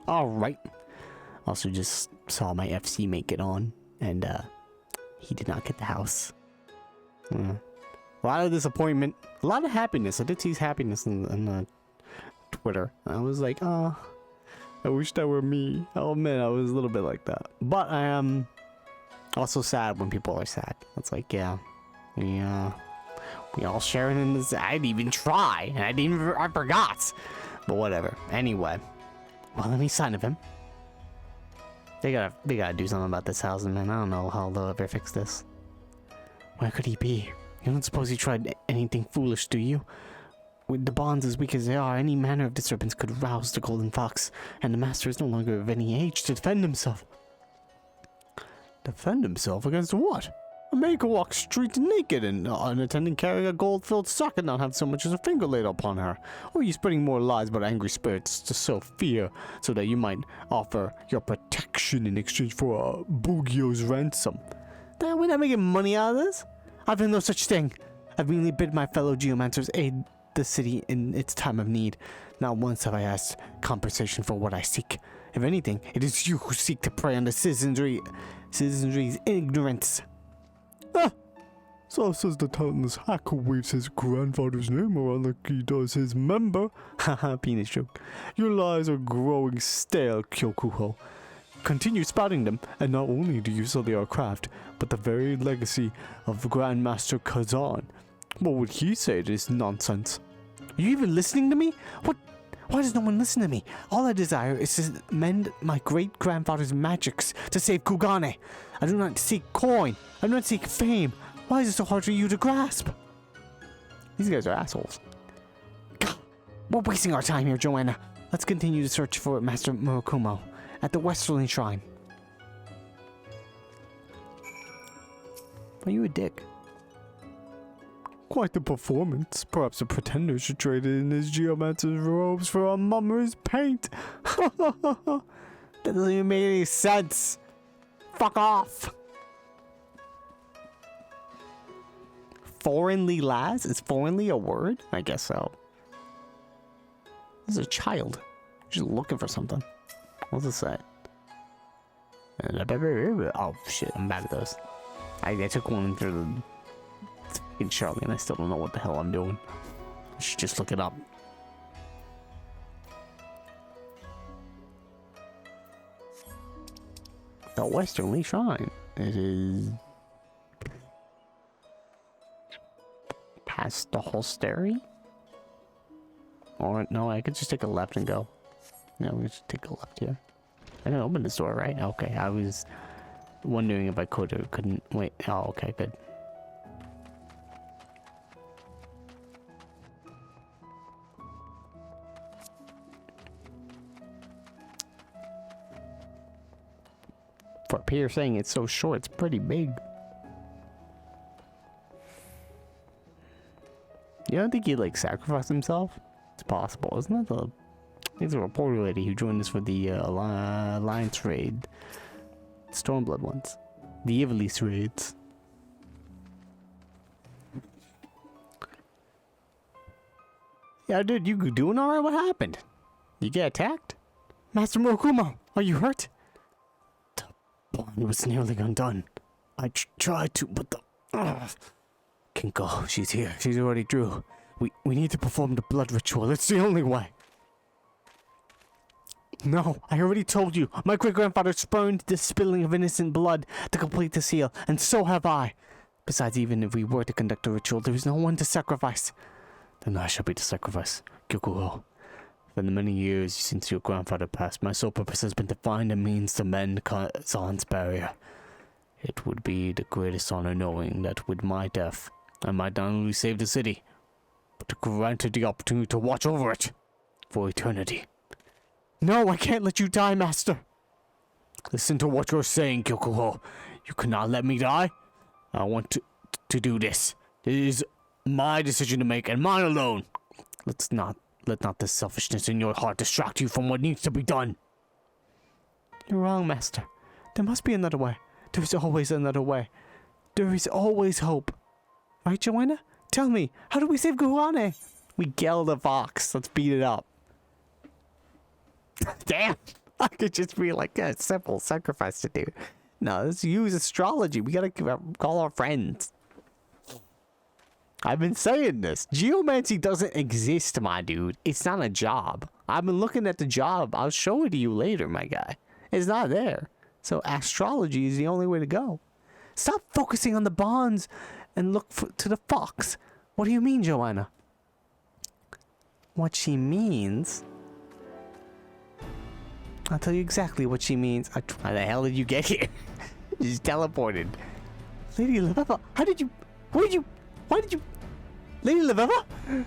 Alright. Also just saw my FC mate get on, and he did not get the house. A lot of disappointment, a lot of happiness. I did see his happiness in Twitter. I was like, oh, I wish that were me. Oh man, I was a little bit like that. But I am also sad when people are sad. It's like, yeah, we all sharing in this. I didn't even try, and I forgot. But whatever. Anyway. Well, any sign of him? They gotta do something about this housing, man. I don't know how they'll ever fix this. Where could he be? You don't suppose he tried anything foolish, do you? With the bonds as weak as they are, any manner of disturbance could rouse the Golden Fox, and the master is no longer of any age to defend himself. Defend himself against what? A man could walk streets naked and unattended carrying a gold-filled sock and not have so much as a finger laid upon her. Or are you spreading more lies about angry spirits to sow fear so that you might offer your protection in exchange for a Bugio's ransom? We're not making money out of this. I've done no such thing. I've merely bid my fellow geomancers aid the city in its time of need. Not once have I asked compensation for what I seek. If anything, it is you who seek to prey on the citizenry's ignorance. Ah! So says the talentless hack who waves his grandfather's name around like he does his member. Haha, penis joke. Your lies are growing stale, Kyokuho. Continue spouting them, and not only do you sully our craft, but the very legacy of Grandmaster Kazan. What would he say to this nonsense? Are you even listening to me? What? Why does no one listen to me? All I desire is to mend my great-grandfather's magics to save Kugane. I do not seek coin. I do not seek fame. Why is it so hard for you to grasp? These guys are assholes. God, we're wasting our time here, Joanna. Let's continue to search for Master Murakumo at the Westerly Shrine. Are you a dick? Quite the performance. Perhaps the pretender should trade in his geomancer's robes for a mummer's paint. That doesn't even make any sense. Fuck off. Foreignly lass? Is foreignly a word? I guess so. This is a child. Just looking for something. What's it say? Oh shit, I'm bad at those. I took one through the in Charlie and I still don't know what the hell I'm doing. I should just look it up. The Westerly Shrine. It is past the Holstery? Or no, I could just take a left and go. No, we should take a left here. I didn't open this door, right? Okay, I was wondering if I could or couldn't. Wait, oh, okay, good. For Peter saying it's so short, it's pretty big. You don't think he'd like sacrifice himself? It's possible, isn't it? I think there's a reporter lady who joined us for the Alliance raid. Stormblood ones. The Ivalice raids. Yeah, dude, you doing alright? What happened? You get attacked? Master Murakumo, are you hurt? The bond was nearly undone. I tried to, but the... Kinko, she's here. She's already drew. We need to perform the blood ritual. It's the only way. No, I already told you. My great-grandfather spurned the spilling of innocent blood to complete the seal, and so have I. Besides, even if we were to conduct a ritual, there is no one to sacrifice. Then I shall be the sacrifice, Kyokuho. For the many years since your grandfather passed, my sole purpose has been to find a means to mend Kazan's barrier. It would be the greatest honor knowing that with my death, I might not only save the city, but granted the opportunity to watch over it for eternity. No, I can't let you die, Master. Listen to what you're saying, Kyokuho. You cannot let me die. I want to do this. It is my decision to make, and mine alone. Let not the selfishness in your heart distract you from what needs to be done. You're wrong, Master. There must be another way. There is always another way. There is always hope. Right, Joanna? Tell me, how do we save Guhane? We kill the fox. Let's beat it up. Damn! I could just be like a simple sacrifice to do. No, let's use astrology. We gotta call our friends. I've been saying this. Geomancy doesn't exist, my dude. It's not a job. I've been looking at the job. I'll show it to you later, my guy. It's not there. So astrology is the only way to go. Stop focusing on the bonds and look to the fox. What do you mean, Joanna? What she means... I'll tell you exactly what she means. How the hell did you get here? You just teleported. Lady Laveva, how did you... Why did you... Lady Laveva?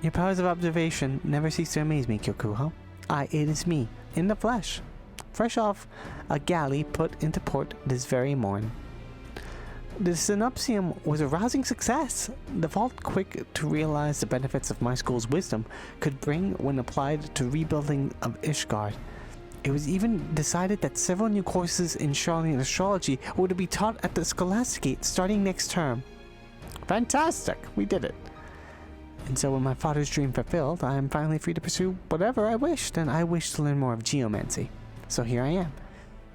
Your powers of observation never cease to amaze me, Kyokuho. It is me, in the flesh. Fresh off a galley put into port this very morn. The synopsium was a rousing success. The vault, quick to realize the benefits of my school's wisdom, could bring when applied to rebuilding of Ishgard. It was even decided that several new courses in Charlene astrology were to be taught at the Scholasticate starting next term. Fantastic! We did it. And so with my father's dream fulfilled, I am finally free to pursue whatever I wished, and I wish to learn more of geomancy. So here I am.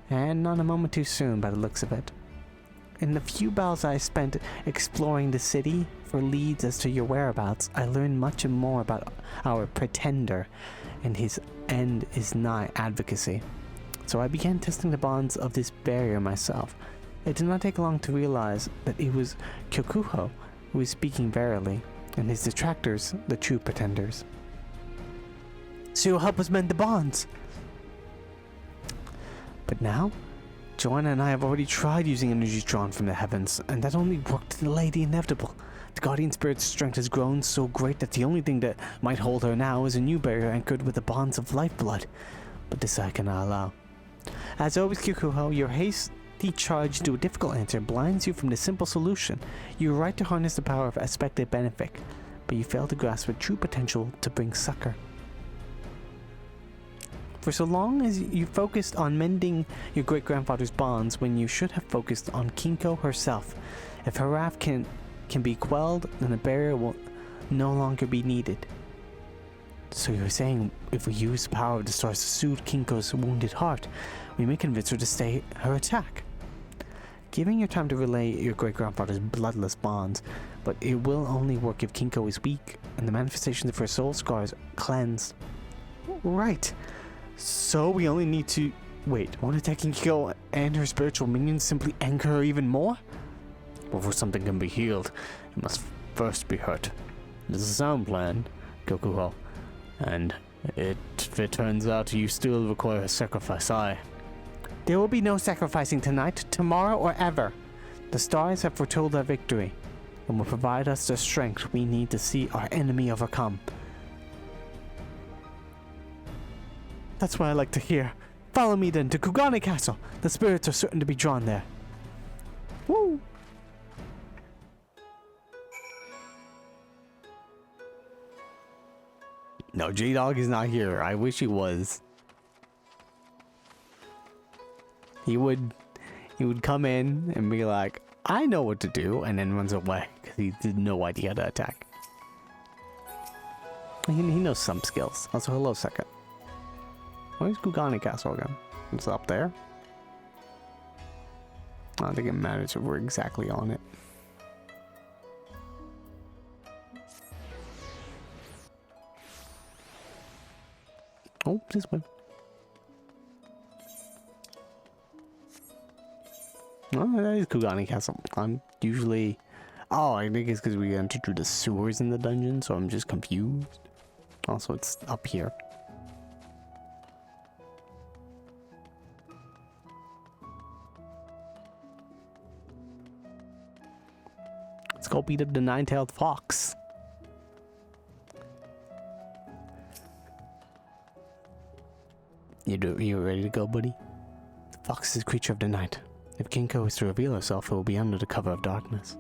And not a moment too soon by the looks of it. In the few battles I spent exploring the city for leads as to your whereabouts, I learned much and more about our pretender, and his end is nigh advocacy. So I began testing the bonds of this barrier myself. It did not take long to realize that it was Kyokuho who was speaking verily, and his detractors the true pretenders. So you'll help us mend the bonds. But now, Joanna and I have already tried using energies drawn from the heavens, and that only worked to delay the inevitable. The guardian spirit's strength has grown so great that the only thing that might hold her now is a new barrier anchored with the bonds of lifeblood. But this I cannot allow. As always, Kyokuho, your hasty charge to a difficult answer blinds you from the simple solution. You are right to harness the power of expected benefit, but you fail to grasp the true potential to bring succor. For so long as you focused on mending your great-grandfather's bonds when you should have focused on Kinko herself. If her wrath can be quelled, then the barrier will no longer be needed. So you're saying if we use the power of the stars to soothe Kinko's wounded heart, we may convince her to stay her attack. Giving your time to relay your great-grandfather's bloodless bonds, but it will only work if Kinko is weak and the manifestations of her soul scars cleansed. Right. So we only need to... Wait, won't attacking Kinko and her spiritual minions simply anger her even more? Before something can be healed, it must first be hurt. This is a sound plan, Kyokuho. And if it turns out you still require a sacrifice, there will be no sacrificing tonight, tomorrow, or ever. The stars have foretold our victory, and will provide us the strength we need to see our enemy overcome. That's what I like to hear. Follow me then to Kugane Castle. The spirits are certain to be drawn there. Woo! No, J-Dog is not here. I wish he was. He would come in and be like, I know what to do, and then runs away because he had no idea how to attack. He knows some skills. Also, hello, second. Where's Kugane Castle again? It's up there. I don't think it matters if we're exactly on it. Oh, this way. Oh, that is Kugane Castle. I'm usually... Oh, I think it's because we entered through the sewers in the dungeon, so I'm just confused. Also, it's up here. Let's go beat up the nine-tailed fox. You ready to go, buddy? The fox is a creature of the night. If Kinko is to reveal herself, it will be under the cover of darkness.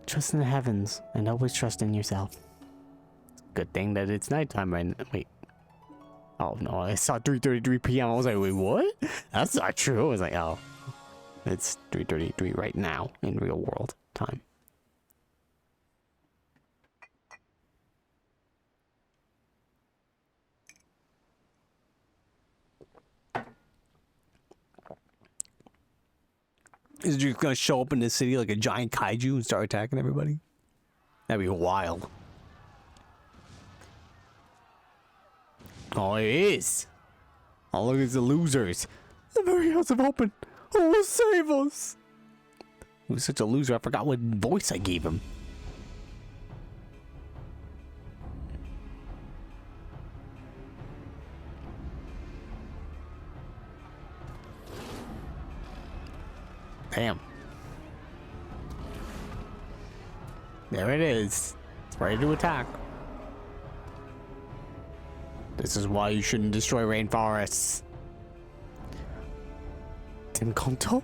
Trust in the heavens, and always trust in yourself. Good thing that it's nighttime right now. Wait. Oh no, I saw 3:33 p.m. I was like, wait, what? That's not true. I was like, oh. It's 3:33 right now in real world time. Is it just gonna show up in the city like a giant kaiju and start attacking everybody? That'd be wild. Oh, it is. Oh, look at the losers. The very house of open. Oh, save us. He was such a loser, I forgot what voice I gave him. Damn. There it is. It's ready to attack. This is why you shouldn't destroy rainforests. Tenkonto?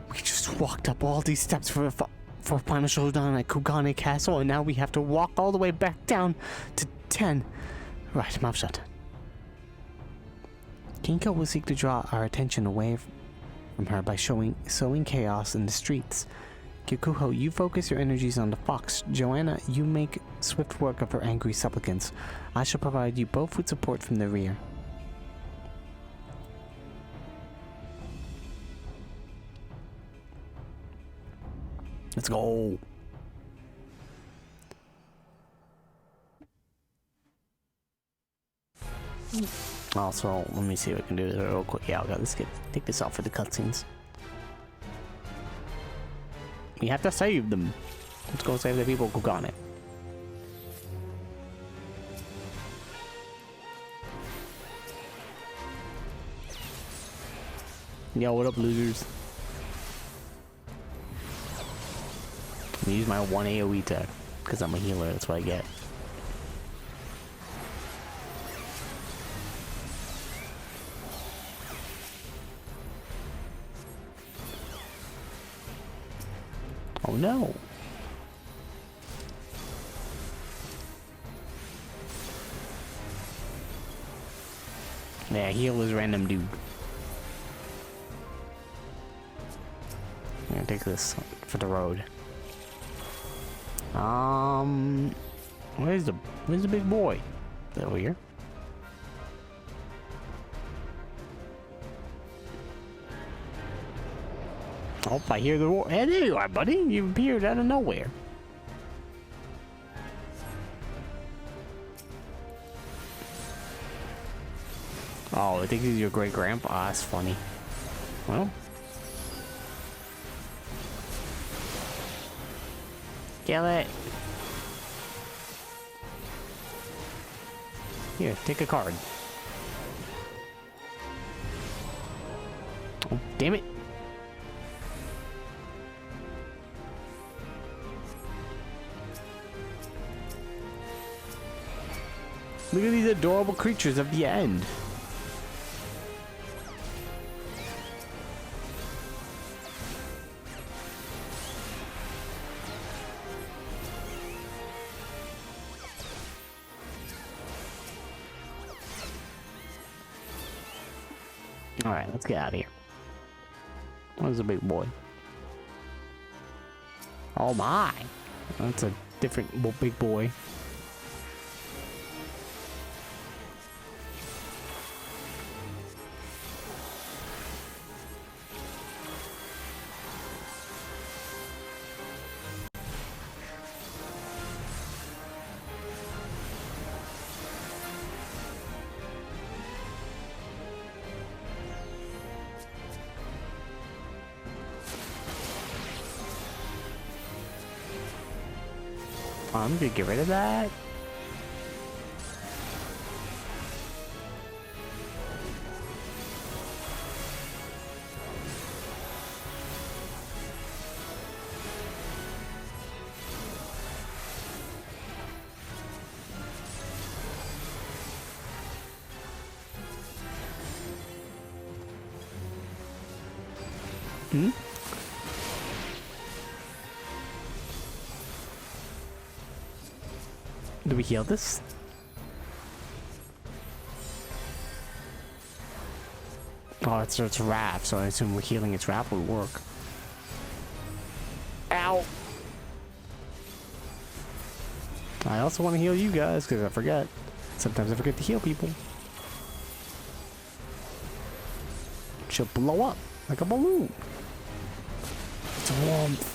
We just walked up all these steps for final showdown at Kugane Castle, and now we have to walk all the way back down to 10. Right, mouth shut. Kinko will seek to draw our attention away from her by sowing chaos in the streets. Kyokuho, you focus your energies on the fox. Joanna, you make swift work of her angry supplicants. I shall provide you both with support from the rear. Let's go. Also, let me see what I can do real quick. Yeah, let's take this off for the cutscenes. We have to save them. Let's go save the people who got it. Yo, what up, losers? I use my 1 AoE tech because I'm a healer. That's what I get. Oh no! Yeah, heal is random dude. I'm gonna take this for the road. Where's the big boy? Is that over here? Oh, I hear the roar. Hey, there you are, buddy. You appeared out of nowhere. Oh, I think he's your great grandpa. Ah, that's funny. Well. Kill it. Here, take a card. Oh, damn it. Look at these adorable creatures of the end. Alright, let's get out of here. Where's the big boy? Oh my! That's a different big boy. I'm gonna get rid of that. Hmm? Do we heal this? Oh, it's wrath, so I assume we're healing its wrath would work. Ow! I also want to heal you guys, because I forget. Sometimes I forget to heal people. She'll blow up like a balloon. It's warmth.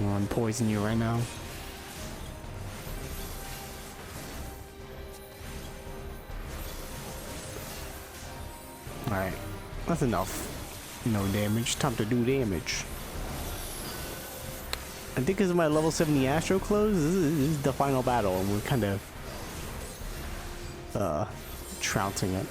Oh, I'm poisoning you right now. Alright, that's enough. No damage. Time to do damage. I think because of my level 70 Astro clothes, this is the final battle, and we're kind of trouncing it.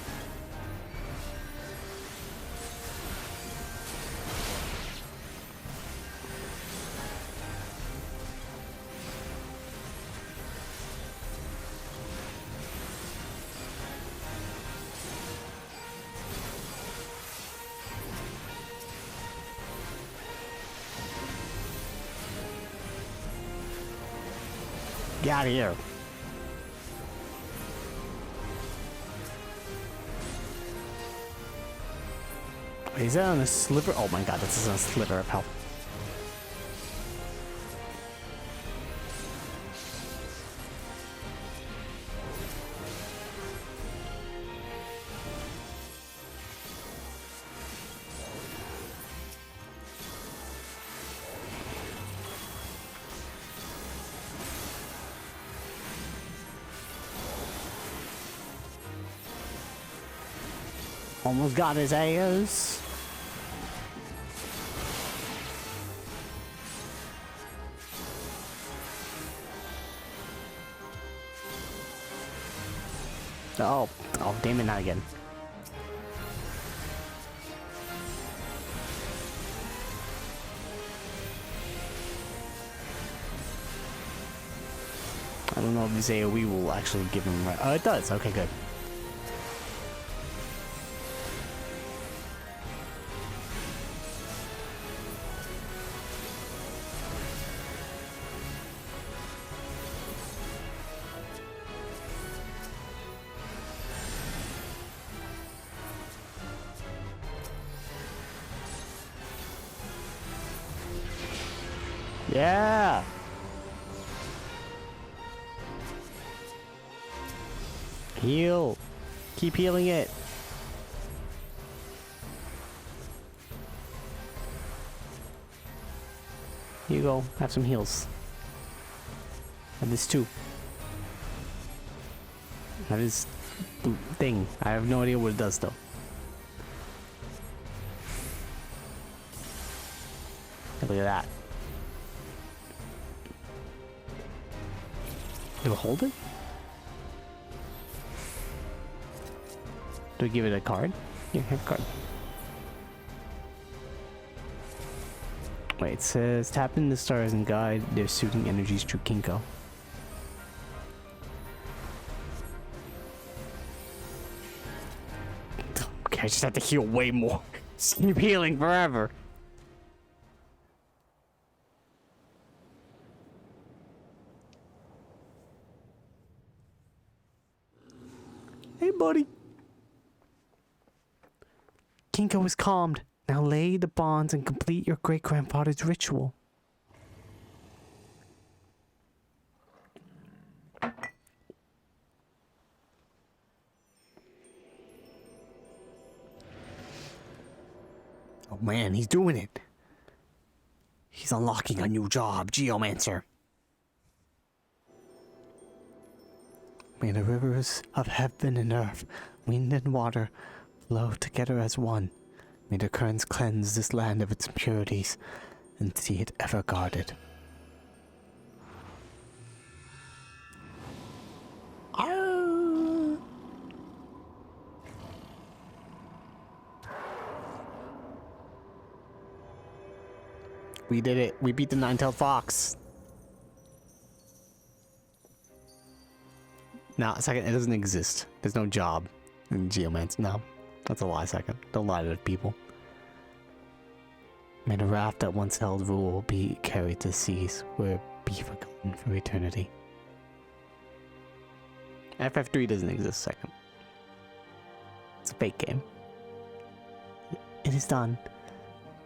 Get out of here. Is that on a sliver? Oh my god, this is on a sliver of health. Almost got his ass. Oh, damn it, not again. I don't know if this AoE will actually give him right. Oh, it does. Okay, good. Yeah. Heal. Keep healing it. Here you go. Have some heals. Have this too. Have this thing. I have no idea what it does though. Look at that. Do I hold it? Do I give it a card? Yeah, have a card. Wait, it says tap in the stars and guide their soothing energies through Kinko. Okay, I just have to heal way more. Just keep healing forever. Hey, buddy. Kinko is calmed. Now lay the bonds and complete your great-grandfather's ritual. Oh man, he's doing it. He's unlocking a new job, Geomancer. May the rivers of heaven and earth, wind and water, flow together as one. May the currents cleanse this land of its impurities, and see it ever guarded. Arr! We did it. We beat the nine-tailed fox. Now, a second, it doesn't exist. There's no job in Geomancer. No, that's a lie, second. Don't lie to people. May the raft that once held rule be carried to seas where it be forgotten for eternity. FF3 doesn't exist, second. It's a fake game. It is done.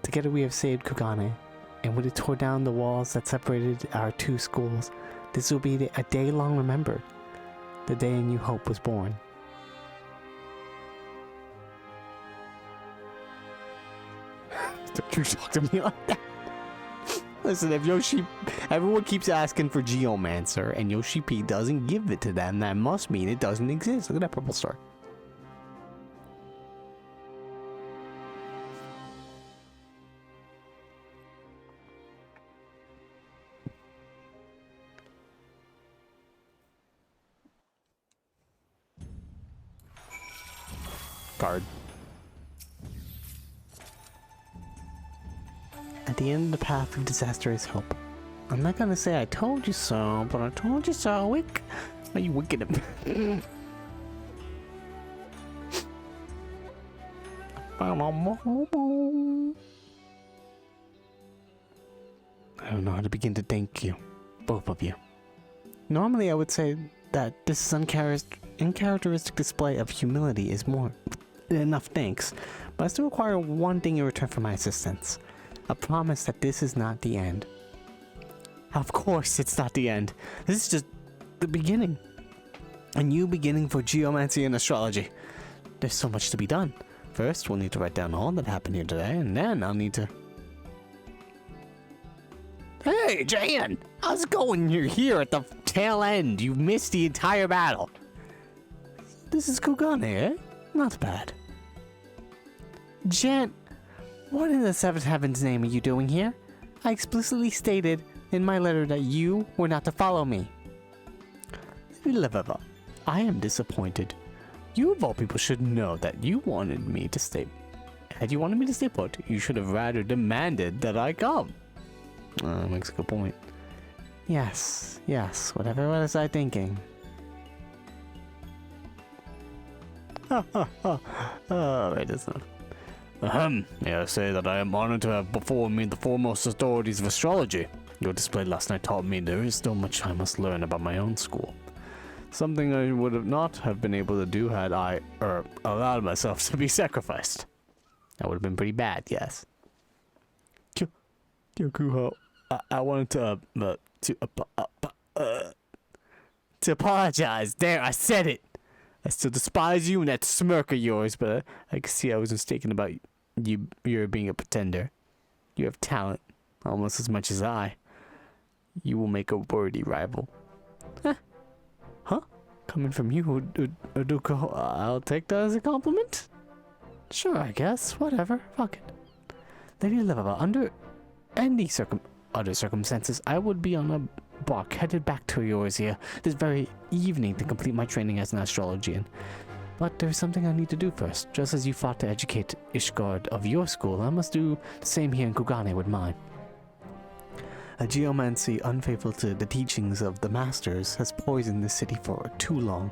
Together we have saved Kugane, and when it tore down the walls that separated our two schools, this will be a day long remembered. The day a new hope was born. Don't you talk to me like that. Listen, if Yoshi... Everyone keeps asking for Geomancer, and Yoshi P doesn't give it to them, that must mean it doesn't exist. Look at that purple star. Card. At the end of the path of disaster is hope. I'm not gonna say I told you so, but I told you so. Wick. Are you wicked? I don't know how to begin to thank you, both of you. Normally I would say that this uncharacteristic display of humility is more than enough thanks, but I still require one thing in return for my assistance. A promise that this is not the end. Of course it's not the end. This is just the beginning. A new beginning for geomancy and astrology. There's so much to be done. First, we'll need to write down all that happened here today, and then I'll need to... Hey, Jan! How's it going? You're here at the tail end. You missed the entire battle. This is Kugane, eh? Not bad. Jan, what in the seventh heaven's name are you doing here? I explicitly stated in my letter that you were not to follow me. I am disappointed. You of all people should know that you wanted me to stay. Had you wanted me to stay put, you should have rather demanded that I come. Makes a good point. Yes, whatever was I thinking? Wait, that's not. May I say that I am honored to have before me the foremost authorities of astrology. Your display last night taught me there is still much I must learn about my own school. Something I would have not have been able to do had I, allowed myself to be sacrificed. That would have been pretty bad, yes. Kyokuho, I wanted to apologize. There, I said it. I still despise you and that smirk of yours, but I can see I was mistaken about you're being a pretender. You have talent, almost as much as I. You will make a worthy rival. Huh? Coming from you, Uduko, I'll take that as a compliment? Sure, I guess. Whatever. Fuck it. Lady Livaba, under any other circumstances, I would be on a bark headed back to Eorzea this very evening to complete my training as an astrologian. But there's something I need to do first. Just as you fought to educate Ishgard of your school, I must do the same here in Kugane with mine. A geomancy unfaithful to the teachings of the masters has poisoned the city for too long.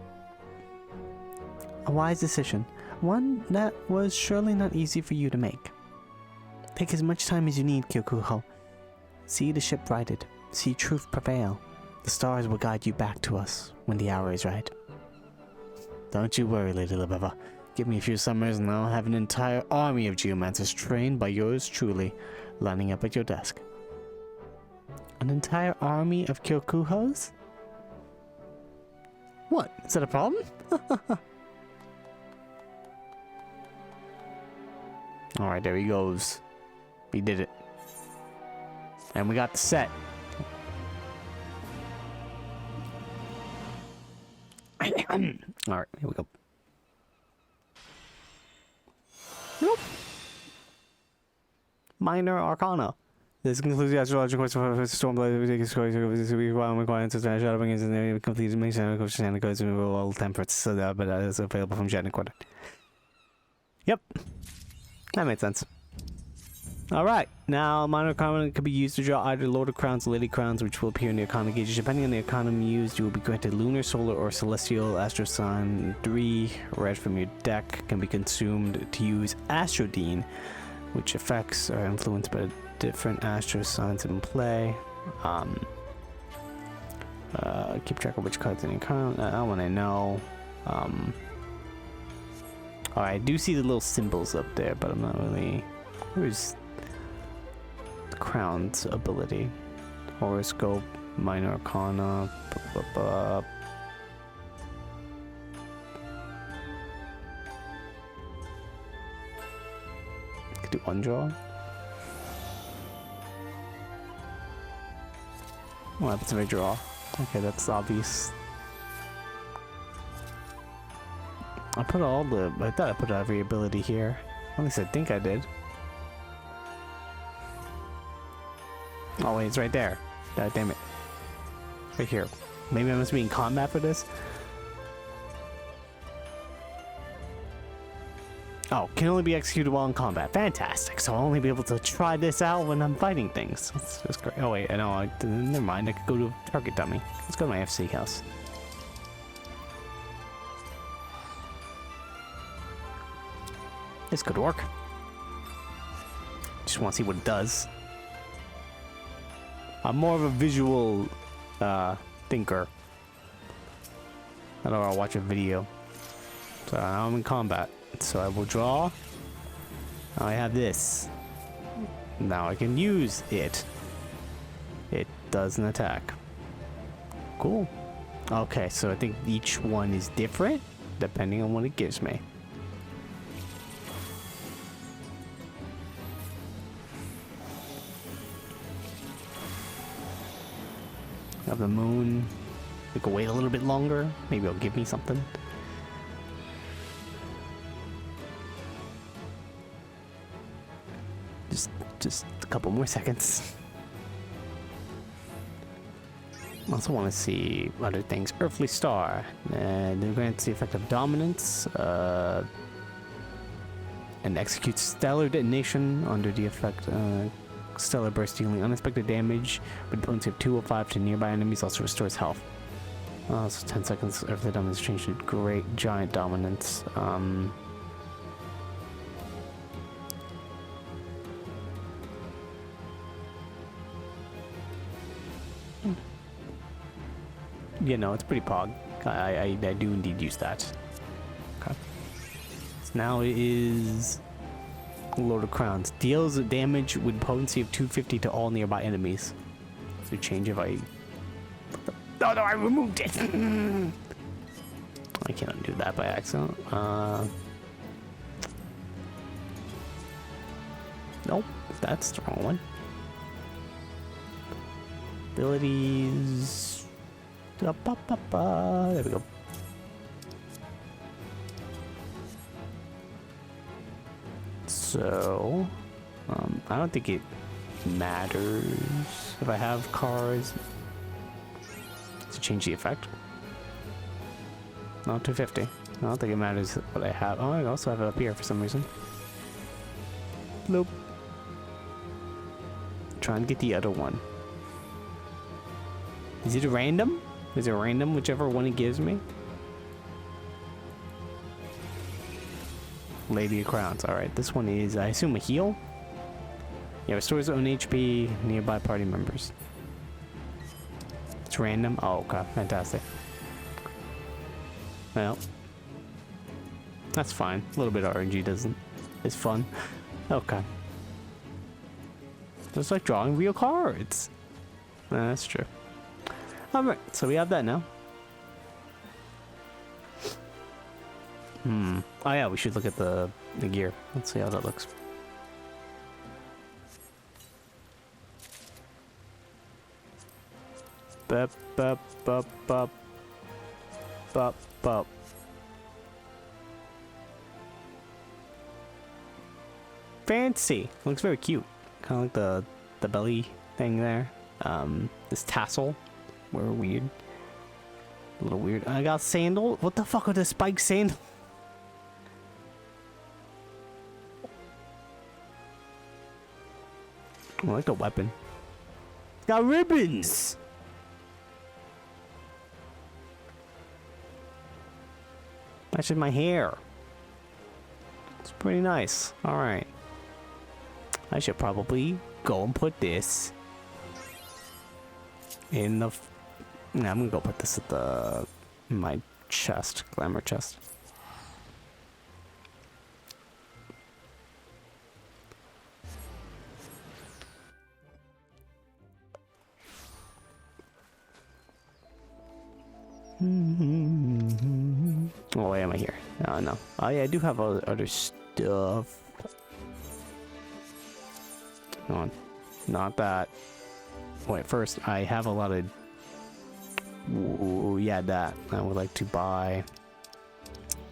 A wise decision, one that was surely not easy for you to make. Take as much time as you need, Kyokuho. See the ship righted. See truth prevail. The stars will guide you back to us when the hour is right. Don't you worry, Lady Libeva. Give me a few summers and I'll have an entire army of geomancers trained by yours truly, lining up at your desk. An entire army of Kyokuhos? What? Is that a problem? Alright, there he goes. We did it. And we got the set. Alright, here we go. Nope. Minor Arcana. This concludes the astrological course for Stormblood. Requirements of shadow begins in the complete mission of Shannon codes and all temperance. So that, but that is available from Shannon Quarter. Yep. That made sense. Alright, now minor arcana can be used to draw either Lord of Crowns or Lady Crowns, which will appear in the arcana gauges. Depending on the arcana used, you will be granted lunar, solar, or celestial astro sign. 3 red from your deck can be consumed to use Astrodine, which effects are influenced by different astro signs in play. Keep track of which cards in the arcana. That one I know. Alright, I do see the little symbols up there, but I'm not really... Where's the Crown's ability? Horoscope, minor arcana, Could do undraw. What happens if I draw? Okay, that's obvious. I put all the... I thought I put every ability here. At least I think I did. Oh wait, it's right there. God damn it. Right here. Maybe I must be in combat for this? Oh, can only be executed while in combat. Fantastic. So I'll only be able to try this out when I'm fighting things. That's great. Oh wait, I know. Never mind. I could go to a target dummy. Let's go to my FC house. This could work. Just want to see what it does. I'm more of a visual thinker. I don't want to watch a video. So now I'm in combat. So I will draw. Now I have this. Now I can use it. It does an attack. Cool. Okay, so I think each one is different depending on what it gives me. Of the moon. We could wait a little bit longer. Maybe it'll give me something. Just a couple more seconds. I also want to see other things. Earthly Star. Then grants the effect of dominance. And executes stellar detonation under the effect. Stellar burst dealing unexpected damage with potency of 205 to nearby enemies. Also restores health. So 10 seconds. Earthly dominance changed to great giant dominance. Yeah, no, it's pretty pog. I do indeed use that. Okay. So now it is Lord of Crowns. Deals damage with potency of 250 to all nearby enemies. So change if I... Oh no, I removed it! I can't undo that by accident. Nope, that's the wrong one. Abilities... There we go. So, I don't think it matters if I have cards to change the effect. No, 250. I don't think it matters what I have. Oh, I also have it up here for some reason. Nope. Trying to get the other one. Is it random? Is it random, whichever one it gives me? Lady of Crowns. Alright, this one is, I assume, a heal? Yeah, restores own HP, nearby party members. It's random? Oh, okay. Fantastic. Well. That's fine. A little bit of RNG doesn't... It's fun. Okay. It's like drawing real cards. That's true. Alright, so we have that now. Oh yeah, we should look at the gear. Let's see how that looks. Bup, bup, bup, bup. Bup, bup. Fancy! Looks very cute. Kind of like the belly thing there. This tassel. We're weird. A little weird. I got sandal. What the fuck are the spike sandal? I like the weapon. It's got ribbons. Matching my hair. It's pretty nice. All right. I should probably go and put this in the... Yeah, I'm gonna go put this at my chest, glamour chest. Oh, why am I here? Oh, no. Oh, yeah, I do have other stuff. No, not that. Wait, first, I have a lot of... Ooh, yeah, that. I would like to buy...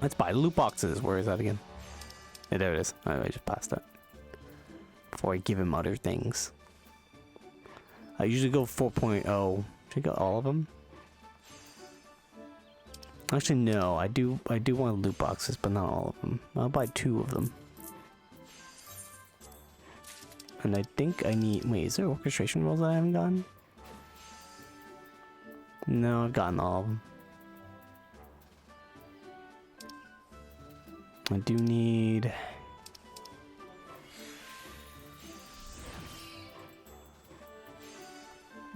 Let's buy loot boxes. Where is that again? Yeah, there it is. I just passed that. Before I give him other things. I usually go 4.0. Should I go all of them? Actually, no. I do want loot boxes, but not all of them. I'll buy 2 of them. And I think I need... Wait, is there orchestration rolls that I haven't gotten? No, I've gotten all of them. I do need...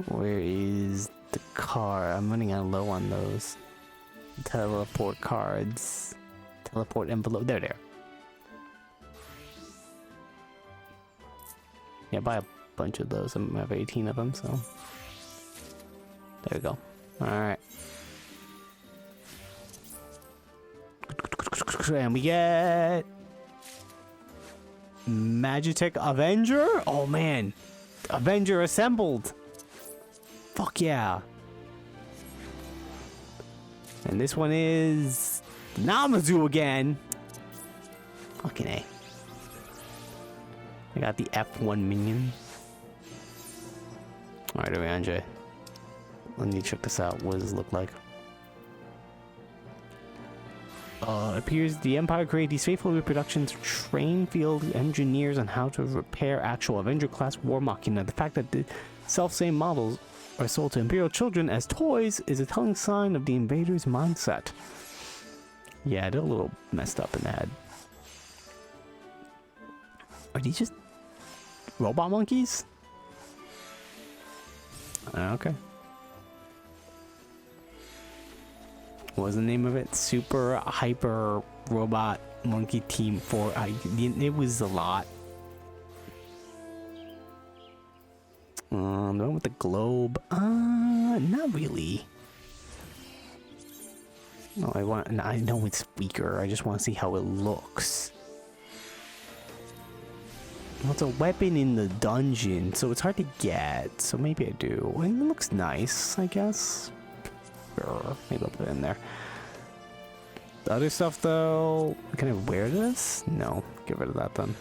Where is the car? I'm running out low on those. Teleport cards. Teleport envelope. There. Yeah, buy a bunch of those. I have 18 of them, so... There we go. Alright. And we get... Magitech Avenger? Oh, man. Avenger assembled. Fuck yeah. And this one is... Namazu again. Fucking A. I got the F1 minion. Alright, Andre. Let me check this out. What does it look like? It appears the Empire created these faithful reproductions to train field engineers on how to repair actual Avenger-class war machina. The fact that the self-same models are sold to Imperial children as toys is a telling sign of the invaders' mindset. Yeah, they're a little messed up in the head. Are these just robot monkeys? Okay. What was the name of it? Super Hyper Robot Monkey Team 4. It was a lot. The one with the globe. Not really. No, I know it's weaker. I just want to see how it looks. Well, it's a weapon in the dungeon, so it's hard to get. So maybe I do. And it looks nice, I guess. Sure, maybe I'll put it in there. The other stuff, though, can I wear this? No, get rid of that then.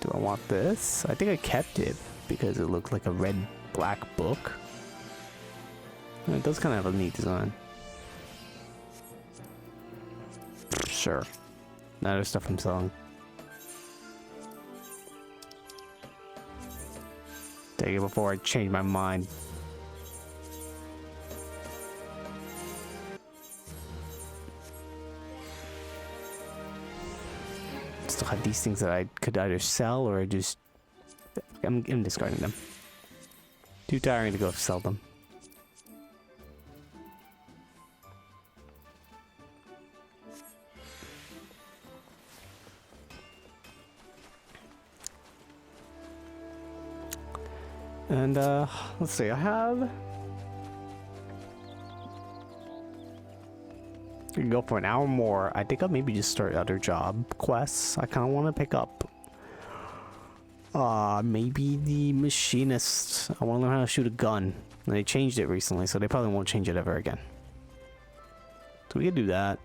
Do I want this? I think I kept it because it looked like a red-black book. And it does kind of have a neat design. Sure. The other stuff I'm selling. Take it before I change my mind. Still have these things that I could either sell or just... I'm discarding them. Too tiring to go sell them. And let's see, I have... I can go for an hour more. I think I'll maybe just start other job quests. I kind of want to pick up maybe the Machinist. I want to learn how to shoot a gun. And they changed it recently, so they probably won't change it ever again. So we can do that.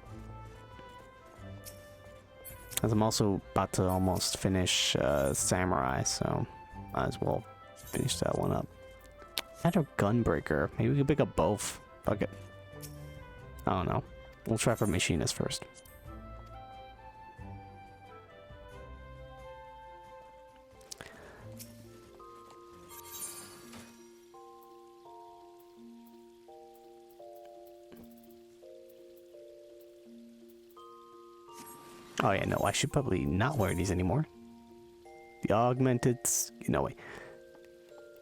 As I'm also about to almost finish Samurai, so might as well finish that one up. Add a Gunbreaker. Maybe we can pick up both. Fuck it. I don't know. We'll try for Machinist first. Oh yeah, no, I should probably not wear these anymore. The augmented, no way.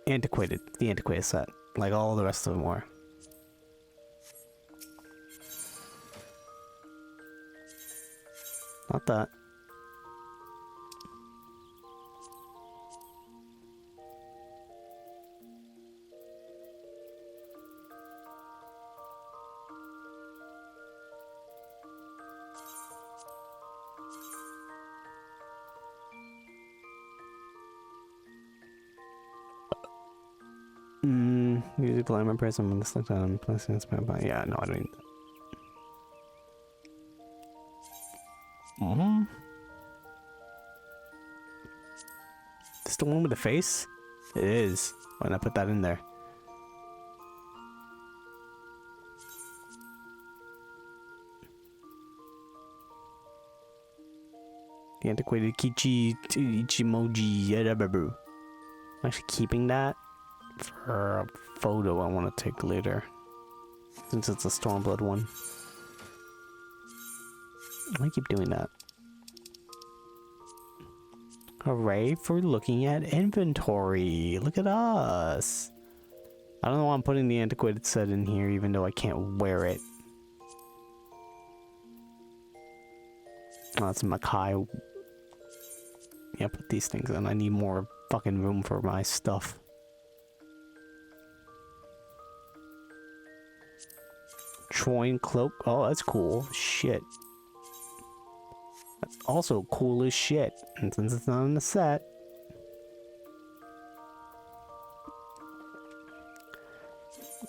Antiquated, the antiquated set, like all the rest of them were. Not that. Usually apply my present on the select item, place it in by. Yeah, no, I don't need that. This the one with the face? It is. Why not put that in there? The antiquated Kichi Ichimoji. I'm actually keeping that for a photo I want to take later, since it's a Stormblood one. I keep doing that. Hooray for looking at inventory. Look at us. I don't know why I'm putting the antiquated set in here even though I can't wear it. Oh, that's Makai. Yeah, put these things in. I need more fucking room for my stuff. Troin cloak. Oh, that's cool. Shit. That's also cool as shit. And since it's not in the set.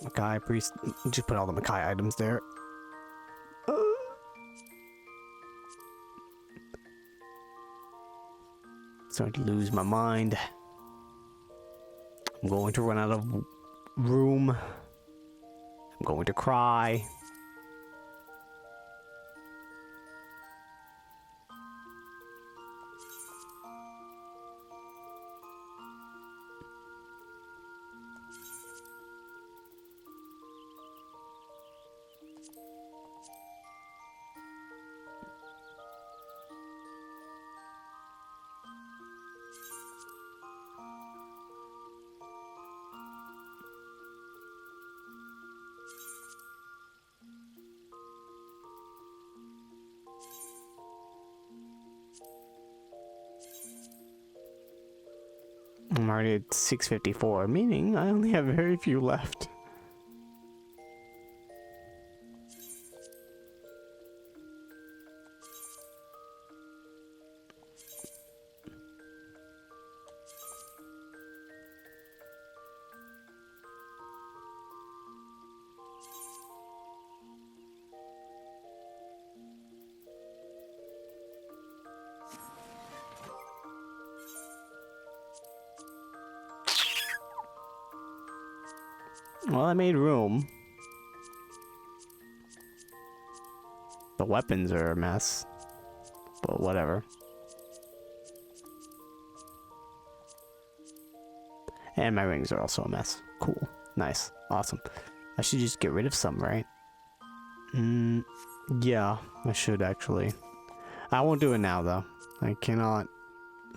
Makai priest. Just put all the Makai items there. Starting to lose my mind. I'm going to run out of room. I'm going to cry. I'm already at 654, meaning I only have very few left. Well, I made room. The weapons are a mess, but whatever. And my rings are also a mess. Cool. Nice. Awesome. I should just get rid of some, right? Yeah, I should actually. I won't do it now, though. I cannot.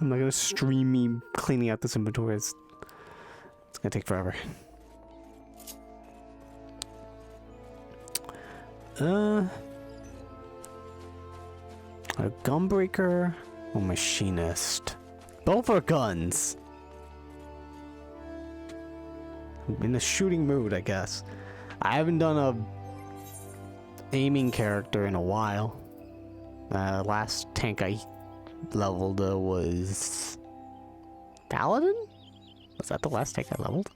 I'm not gonna stream me cleaning out this inventory. It's gonna take forever. A gunbreaker or machinist? Both are guns. I'm in a shooting mood, I guess. I haven't done a aiming character in a while. Last tank I leveled was Paladin? Was that the last tank I leveled?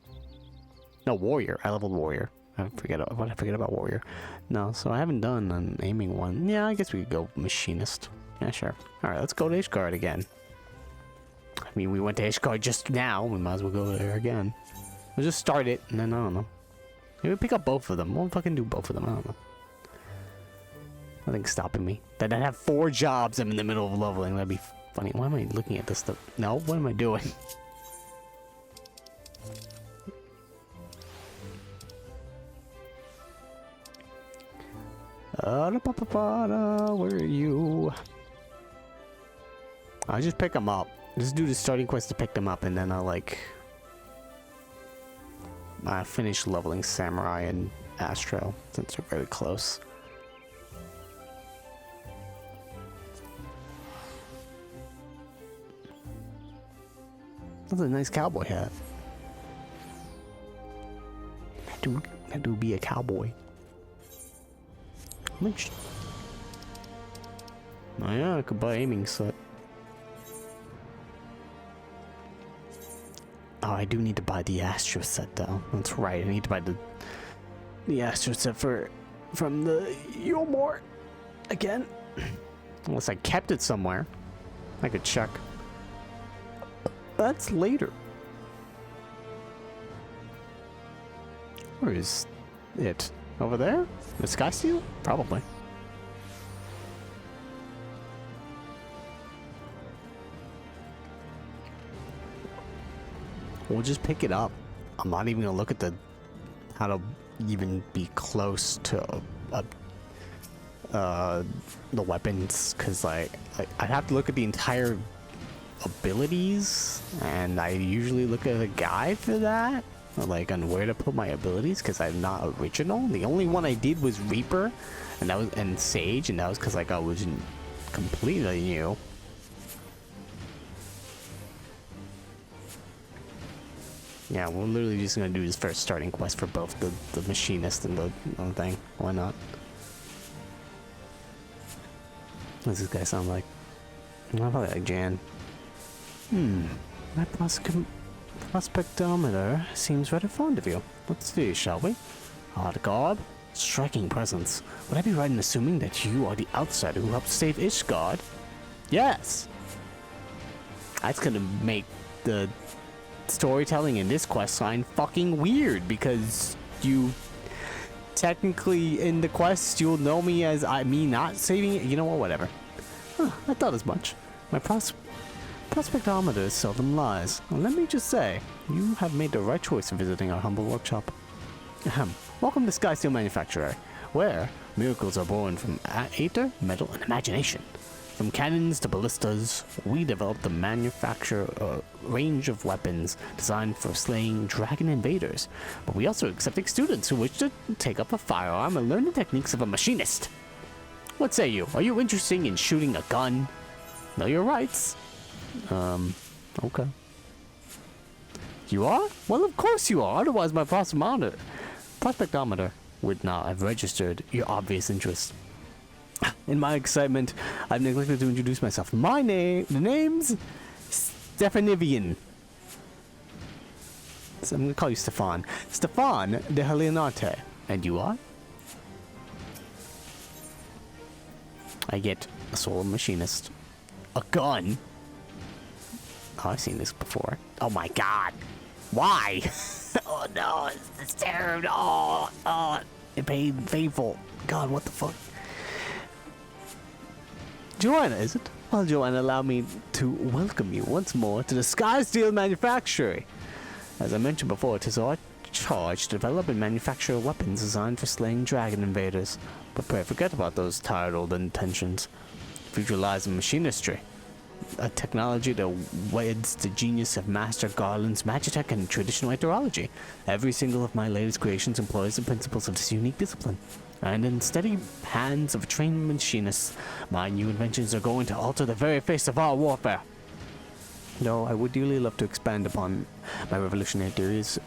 No, Warrior. I leveled Warrior. I forget about Warrior. No, so I haven't done an aiming one. Yeah, I guess we could go Machinist. Yeah, sure. Alright, let's go to Ishgard again. I mean, we went to Ishgard just now. We might as well go there again. We'll just start it, and then, I don't know. Maybe pick up both of them. We'll fucking do both of them. I don't know. Nothing's stopping me. That I have 4 jobs I'm in the middle of leveling. That'd be funny. Why am I looking at this stuff? No, what am I doing? Where are you? I'll just pick them up. Just do the starting quest to pick them up, and then I'll like finish leveling Samurai and Astro since they're very close. That's a nice cowboy hat. I do be a cowboy. Much. Oh yeah, I could buy aiming set. Oh, I do need to buy the Astro set though. That's right. I need to buy the Astro set from the Yulmore again. Unless I kept it somewhere. I could check. That's later. Where is it? Over there? The Sky Steel? Probably. We'll just pick it up. I'm not even gonna look at how to even be close to the weapons, because like I'd have to look at the entire abilities, and I usually look at a guide for that. Like on where to put my abilities, because I'm not original. The only one I did was Reaper, and Sage, and that was because like I wasn't completely new. Yeah, we're literally just gonna do this first starting quest for both the Machinist and the other thing. Why not? What does this guy sound like? I probably like Jan. My prospectometer seems rather fond of you. Let's see, shall we? Odd garb, striking presence. Would I be right in assuming that you are the outsider who helped save Ishgard? Yes! That's gonna make the storytelling in this quest line fucking weird, because you technically in the quest you'll know me as me not saving it. You know what? Whatever. Huh, I thought as much. My prospectometer seldom lies. Well, let me just say, you have made the right choice in visiting our humble workshop. Ahem. Welcome to Sky Steel Manufacturer, where miracles are born from aether, metal, and imagination. From cannons to ballistas, we develop the manufacture a range of weapons designed for slaying dragon invaders. But we also accept students who wish to take up a firearm and learn the techniques of a machinist. What say you? Are you interested in shooting a gun? Know your rights. Okay. You are? Well, of course you are. Otherwise, my prospectometer would not have registered your obvious interest. In my excitement, I've neglected to introduce myself. The name's Stefanivian. So I'm gonna call you Stefan. Stefan de Helianarte. And you are? I get a soul machinist. A gun? Oh, I've seen this before. Oh my god. Why? Oh no, it's terrible. Oh, it paid painful. God, what the fuck? Joanna, is it? Well, Joanna, allow me to welcome you once more to the Sky Steel Manufactory. As I mentioned before, it is our charge to develop and manufacture weapons designed for slaying dragon invaders. But pray forget about those tired old intentions. The future lies in machinistry, a technology that weds the genius of Master Garland's Magitech and traditional meteorology. Every single of my latest creations employs the principles of this unique discipline. And in steady hands of a trained machinist, my new inventions are going to alter the very face of our warfare. Though I would dearly love to expand upon my revolutionary theories,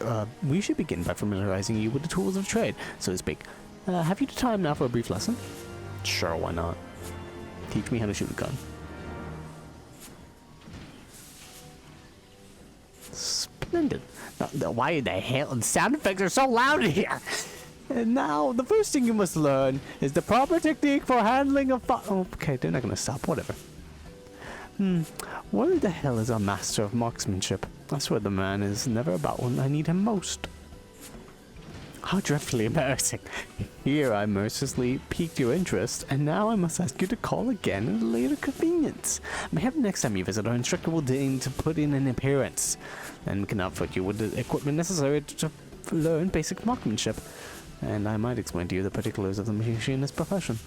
we should begin by familiarizing you with the tools of trade, so to speak. Have you the time now for a brief lesson? Sure, why not? Teach me how to shoot a gun. Splendid. Now, why the hell? The sound effects are so loud in here. And now, the first thing you must learn is the proper technique for handling a fire. Oh, okay, they're not gonna stop. Whatever. Where the hell is our master of marksmanship? I swear the man is never about when I need him most. How dreadfully embarrassing. Here I mercilessly piqued your interest, and now I must ask you to call again at a later convenience. Maybe next time you visit, our instructor will deign to put in an appearance, and can outfit you with the equipment necessary to learn basic marksmanship. And I might explain to you the particulars of the machinist profession.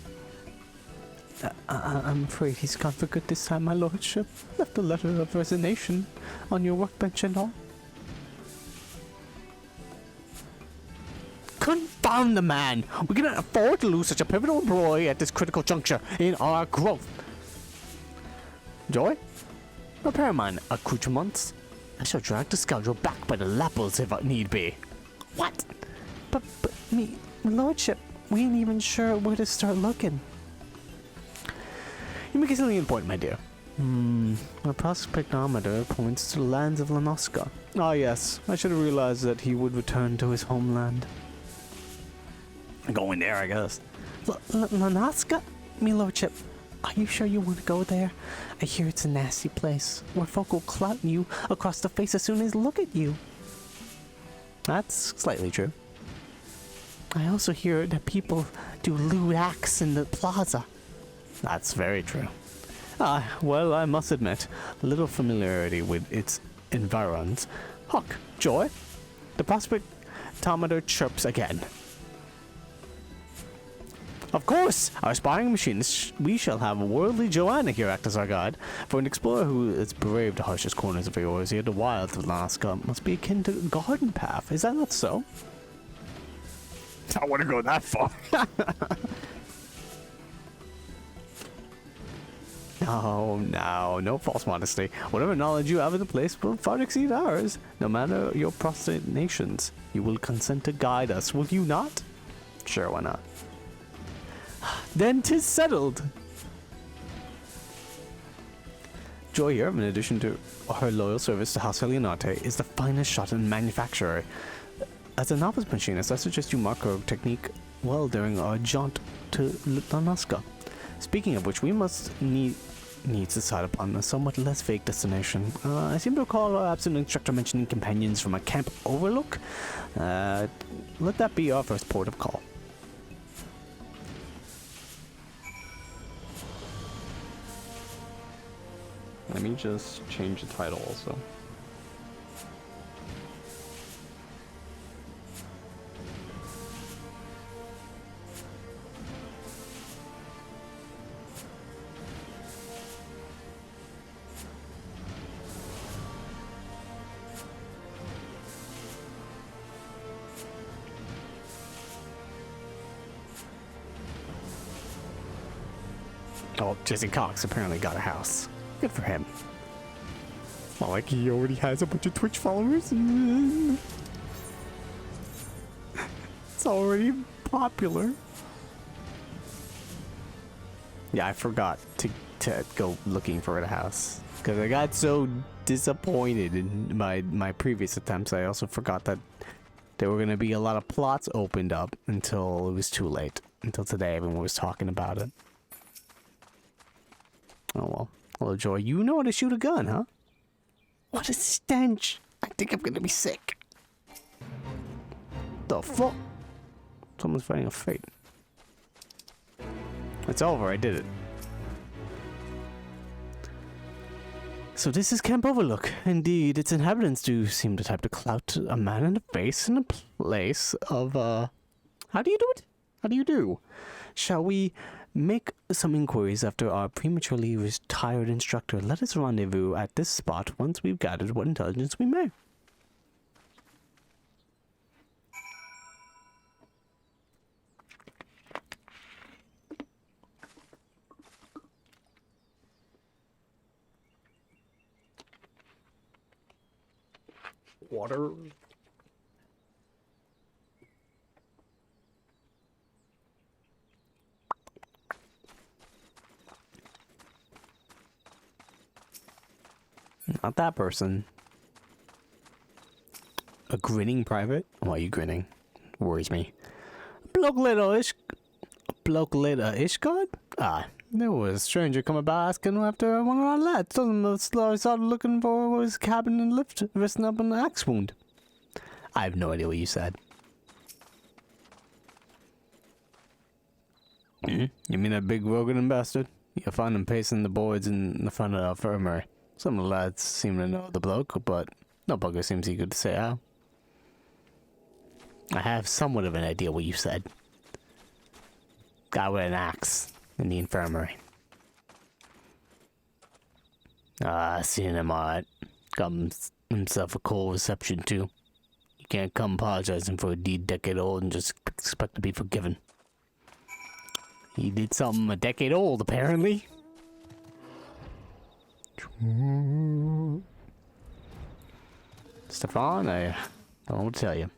I'm afraid he's gone for good this time, my lordship. Left a letter of resignation on your workbench and all. Confound the man! We cannot afford to lose such a pivotal employee at this critical juncture in our growth. Joy? Repair mine accoutrements. I shall drag the scoundrel back by the lapels if need be. What? But my lordship, we ain't even sure where to start looking. You make a salient point, my dear. My prospectometer points to the lands of Lanoska. Ah, yes. I should have realized that he would return to his homeland. Going there, I guess. Lanoska? Me lordship, are you sure you want to go there? I hear it's a nasty place, where folk will clout you across the face as soon as look at you. That's slightly true. I also hear that people do lewd acts in the plaza. That's very true. Well, I must admit, little familiarity with its environs. Huck, Joy, the prospectometer chirps again. Of course, our aspiring machinist, we shall have worldly Joanna here act as our guide. For an explorer who has braved the harshest corners of Eorzea, the wilds of Lanaska must be akin to a garden path. Is that not so? I want to go that far. No false modesty. Whatever knowledge you have of the place will far exceed ours. No matter your prostinations, you will consent to guide us, will you not? Sure, why not? Then 'tis settled. Joy here, in addition to her loyal service to House Helianarte, is the finest shot and manufacturer. As a novice machinist, I suggest you mark her technique well during our jaunt to Lanaska. Speaking of which, we must need needs to decide upon a somewhat less vague destination. I seem to recall our absent instructor mentioning companions from a camp overlook. Let that be our first port of call. Let me just change the title also. Oh, Jesse Cox apparently got a house. Good for him. Not like he already has a bunch of Twitch followers. It's already popular. Yeah, I forgot to go looking for a house because I got so disappointed in my previous attempts. I also forgot that there were going to be a lot of plots opened up until it was too late. Until today, everyone was talking about it. Oh well. Hello, Joy. You know how to shoot a gun, huh? What a stench! I think I'm gonna be sick. The fuck? Someone's fighting a fate. It's over. I did it. So this is Camp Overlook. Indeed, its inhabitants do seem the type to clout a man in the face in a place of, How do you do it? How do you do? Shall we make some inquiries after our prematurely retired instructor? Let us rendezvous at this spot once we've gathered what intelligence we may. Water. Not that person. A grinning private? Why are you grinning? Worries me. Bloke lit a Ishgard? Ah, there was a stranger come about asking after one of our lads. Told him the slow started looking for his cabin and lift, resting up an axe wound. I have no idea what you said. You mean that big Rogan bastard? You'll find him pacing the boards in the front of the infirmary. Some of the lads seem to know the bloke, but no bugger seems eager to say how. I have somewhat of an idea what you said. Guy with an axe in the infirmary. Seen him alright. Got himself a cold reception too. You can't come apologizing for a deed decade old and just expect to be forgiven. He did something a decade old, apparently. Stefan, I don't know what to tell you.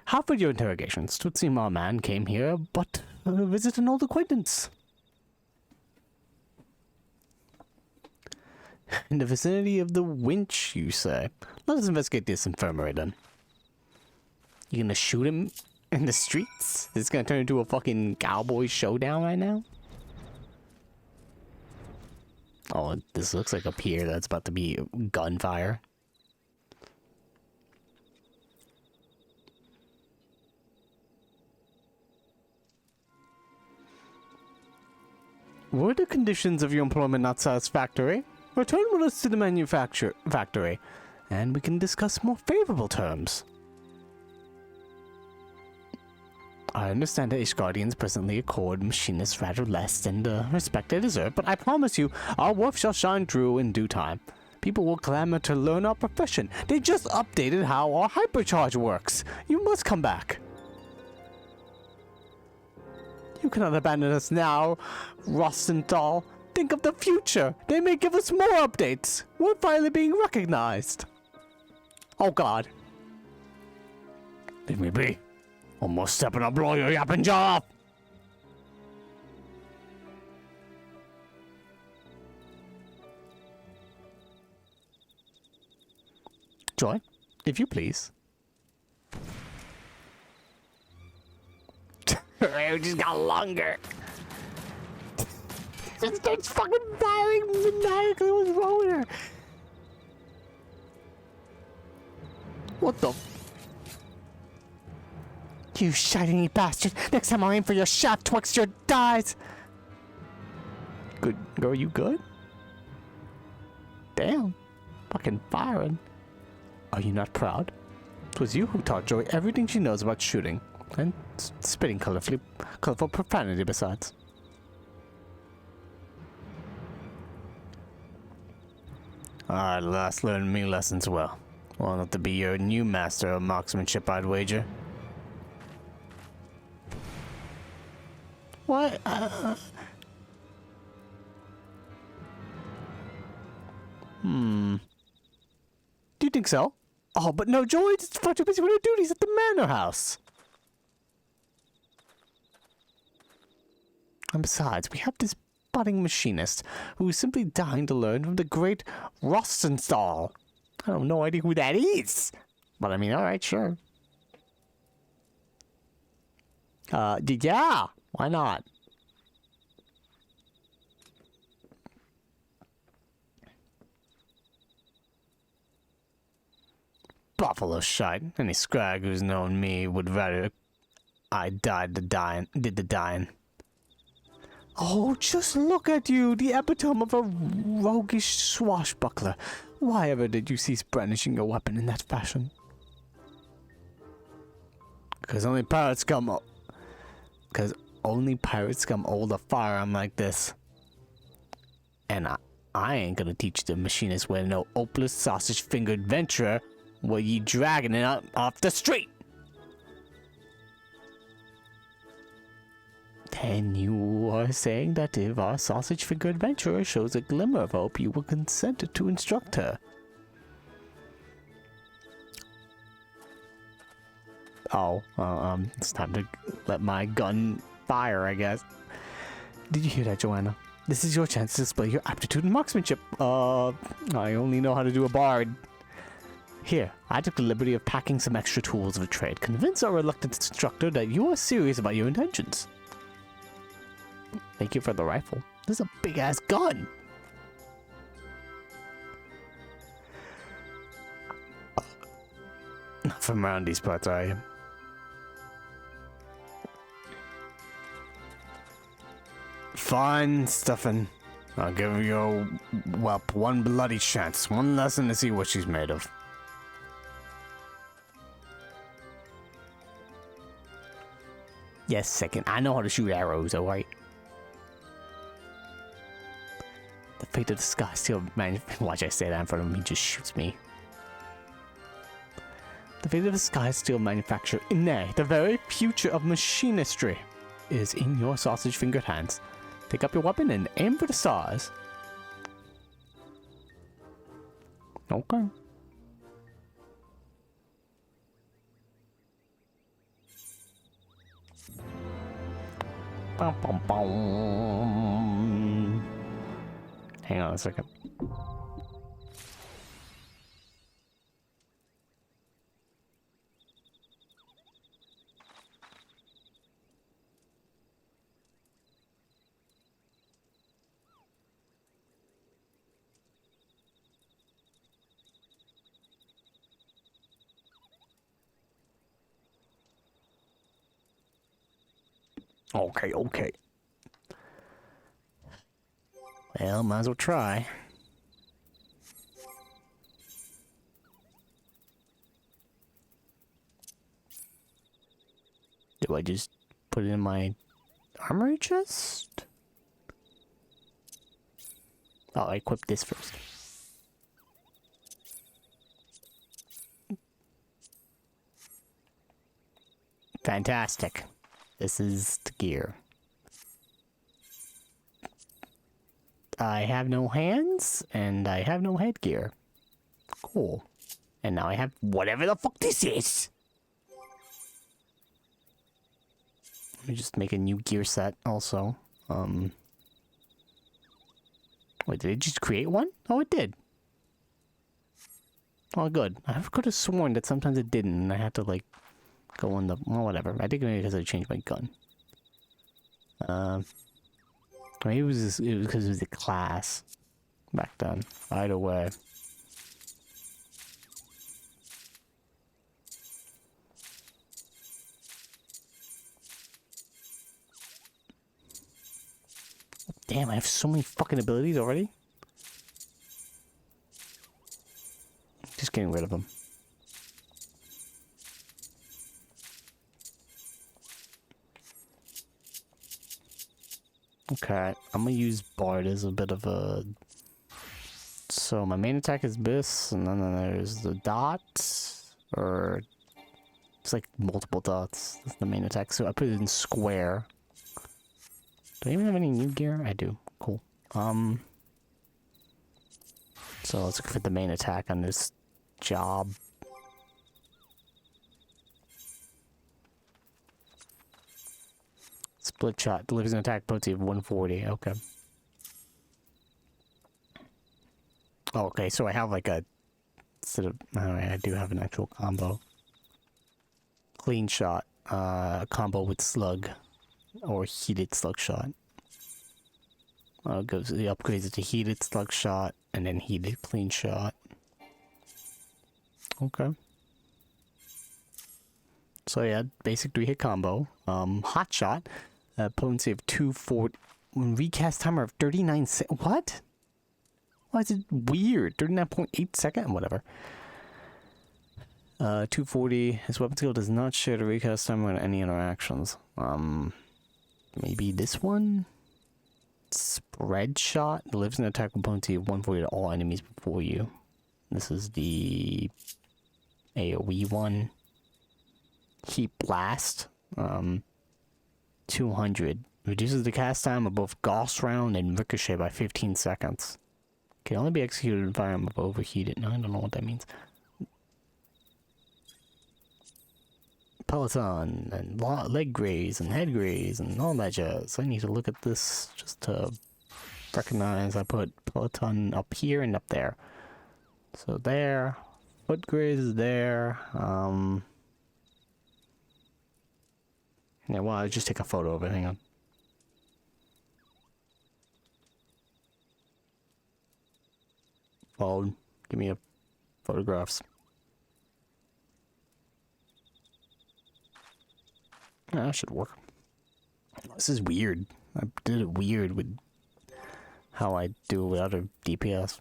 How for your interrogations? Twould seem our man came here, but visit an old acquaintance. In the vicinity of the winch, you say? Let us investigate this infirmary then. You gonna shoot him in the streets? Is this gonna turn into a fucking cowboy showdown right now? Oh, this looks like a pier that's about to be gunfire. Were the conditions of your employment not satisfactory? Return with us to the factory, and we can discuss more favorable terms. I understand that Ishgardians presently accord Machinists rather less than the respect they deserve, but I promise you, our worth shall shine through in due time. People will clamor to learn our profession. They just updated how our hypercharge works. You must come back. You cannot abandon us now, Rostenthal. Think of the future. They may give us more updates. We're finally being recognized. Oh God. Leave me be. Almost stepping to blow your yapping jaw off. Joy, if you please. fire just got longer. Just starts fucking firing maniacally. What's wrong with her? What the? You shiny bastard! Next time I'll aim for your shaft twixt your thighs! Good girl, you good? Damn. Fucking firing. Are you not proud? 'Twas you who taught Joy everything she knows about shooting. And spitting colorful profanity besides. At last learned me lessons well. Well enough to be your new master of marksmanship, I'd wager. What? Do you think so? Oh, but no, Joy is far too busy with her duties at the manor house. And besides, we have this budding machinist who is simply dying to learn from the great Rostenstall. I have no idea who that is. But I mean, alright, sure. Yeah, why not? Buffalo shite. Any scrag who's known me would rather I did the dying. Oh, just look at you, the epitome of a roguish swashbuckler. Why ever did you cease brandishing your weapon in that fashion? Because only pirates come hold a firearm like this. And I ain't gonna teach the machinist where no opaless sausage-fingered adventurer were ye dragging it up off the street. Then you are saying that if our sausage-fingered adventurer shows a glimmer of hope, you will consent to instruct her. Oh, it's time to let my gun fire, I guess. Did you hear that, Joanna? This is your chance to display your aptitude in marksmanship. I only know how to do a bard. Here, I took the liberty of packing some extra tools of the trade. Convince our reluctant instructor that you are serious about your intentions. Thank you for the rifle. This is a big-ass gun. Not from around these parts, are you? Fine stuffing. I'll give your whelp one bloody chance. One lesson to see what she's made of. Yes, second. I know how to shoot arrows, alright? The fate of the sky still watch I say that in front of him, he just shoots me. The fate of the sky steel manufacturer, nay, the very future of machinistry is in your sausage-fingered hands. Pick up your weapon and aim for the stars. Okay. Bum, bum, bum. Hang on a second. Okay. Well, might as well try. Do I just put it in my armory chest? Oh, I equip this first. Fantastic. This is the gear. I have no hands, and I have no headgear. Cool. And now I have whatever the fuck this is! Let me just make a new gear set, also. Wait, did it just create one? Oh, it did. Oh, good. I could have sworn that sometimes it didn't, and I had to, like, go on the... Well, whatever. I think maybe because I changed my gun. Maybe it was because it was a class back then. Either way. Damn, I have so many fucking abilities already. Just getting rid of them. Okay, I'm gonna use Bard as a bit of a... So my main attack is this, and then there's the dot, or... It's like multiple dots. That's the main attack, so I put it in square. Do I even have any new gear? I do. Cool. So let's look for the main attack on this job. Split shot delivers an attack potency of 140. Okay. Oh, okay, so I have like a... Instead of... I do have an actual combo. Clean shot. Combo with slug. Or heated slug shot. It upgrades it to heated slug shot. And then heated clean shot. Okay. So yeah, basic 3-hit combo. Hot shot. Potency of 240. Recast timer of 39 seconds. What? Why is it weird? 39.8 second? Whatever. 240. His weapon skill does not share the recast timer on any interactions. Maybe this one? Spread shot. Delivers an attack with potency of 140 to all enemies before you. This is the AoE one. Heat blast. 200. Reduces the cast time of both Gauss round and ricochet by 15 seconds. Can only be executed in fire if overheated. No, I don't know what that means. Peloton and leg graze and head graze and all that jazz. I need to look at this just to recognize I put Peloton up here and up there. So there. Foot graze is there. Yeah, well, I'll just take a photo of it. Hang on. Phone. Give me a photographs. Yeah, that should work. This is weird. I did it weird with how I do it without a DPS.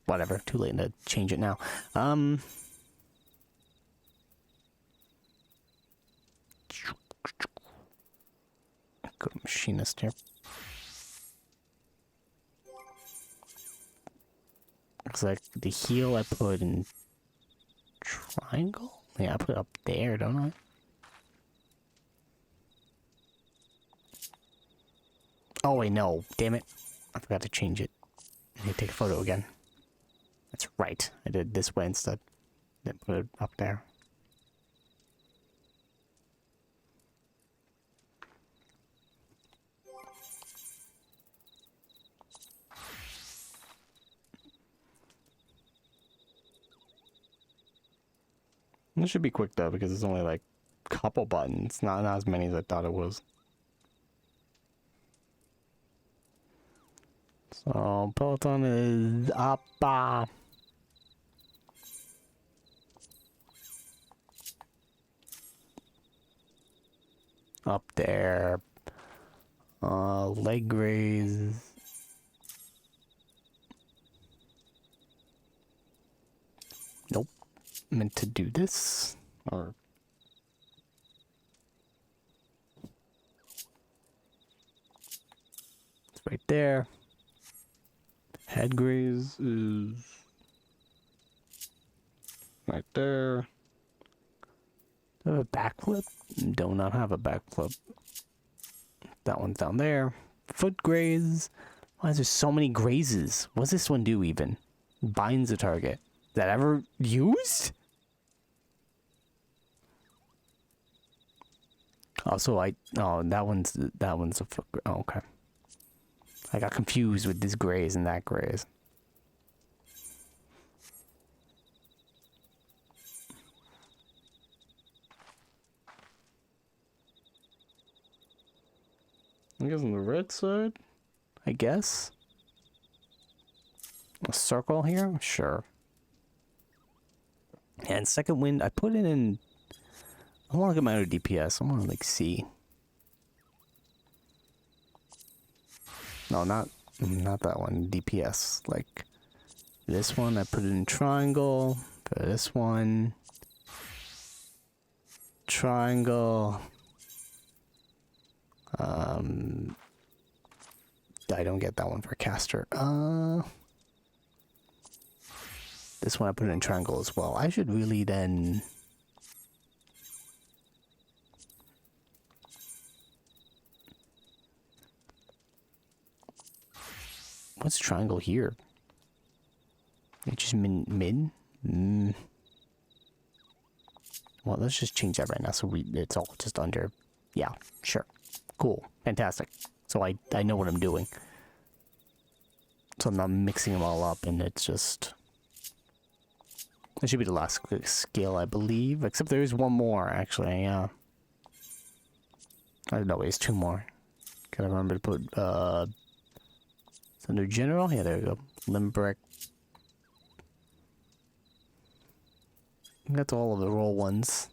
Whatever. Too late to change it now. Go to Machinist here. Looks like the heal I put in triangle? Yeah, I put it up there, don't I? Oh wait, no. Damn it. I forgot to change it. I need to take a photo again. That's right. I did it this way instead. Then put it up there. This should be quick though, because it's only like a couple buttons, not as many as I thought it was. So Peloton is up. Up there. Leg raise. Nope. Meant to do this. Or it's right there. Head graze is right there. Do I have a backflip? Do not have a backflip. That one's down there. Foot graze. Why is there so many grazes? What does this one do even? Binds the target. Is that ever used? Oh, so that one's a foot. Oh, okay. I got confused with this graze and that graze. I guess on the red side? I guess? A circle here? Sure. And second wind, I put it in... I want to get my other DPS. I want to, like, see. No, not that one. DPS. Like, this one, I put it in triangle. For this one... Triangle. I don't get that one for caster. This one I put it in triangle as well. I should really then... What's triangle here? It's just mid? Well, let's just change that right now so it's all just under. Yeah, sure. Cool. Fantastic. So I know what I'm doing. So I'm not mixing them all up and it's just... That should be the last skill, I believe. Except there is one more, actually, yeah. I don't know, it's two more. Gotta remember to put, it's under general? Yeah, there we go. Limbrick. That's all of the roll ones.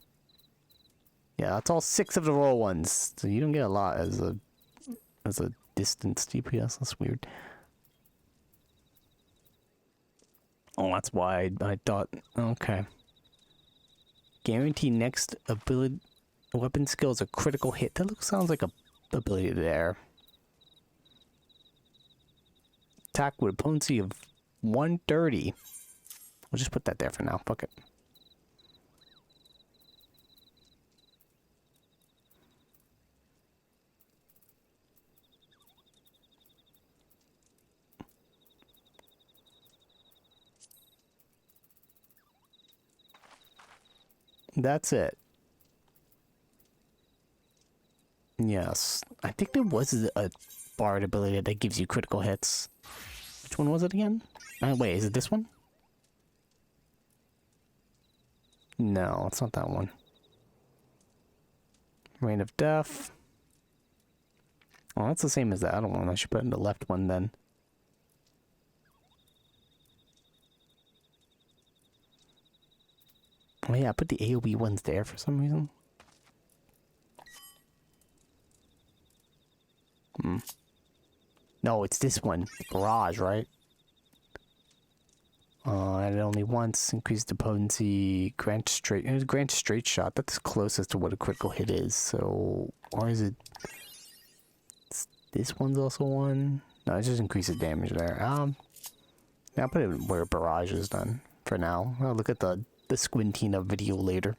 Yeah, that's all 6 of the roll ones. So you don't get a lot as a distance DPS. That's weird. Oh, that's why I thought. Okay. Guarantee next ability weapon skills a critical hit. That sounds like a ability there. Attack with a potency of 130. We'll just put that there for now. Fuck it. That's it. Yes. I think there was a bard ability that gives you critical hits. Which one was it again? Wait, is it this one? No, it's not that one. Rain of Death. Oh, that's the same as the other one. I should put in the left one then. Oh yeah, I put the AoE ones there for some reason. No, it's this one. Barrage, right? And only once. Increase the potency. Grant straight shot. That's closest to what a critical hit is. So, or is it... This one's also one? No, it just increases damage there. Yeah, I'll put it where barrage is done for now. I'll look at the Squintina video later.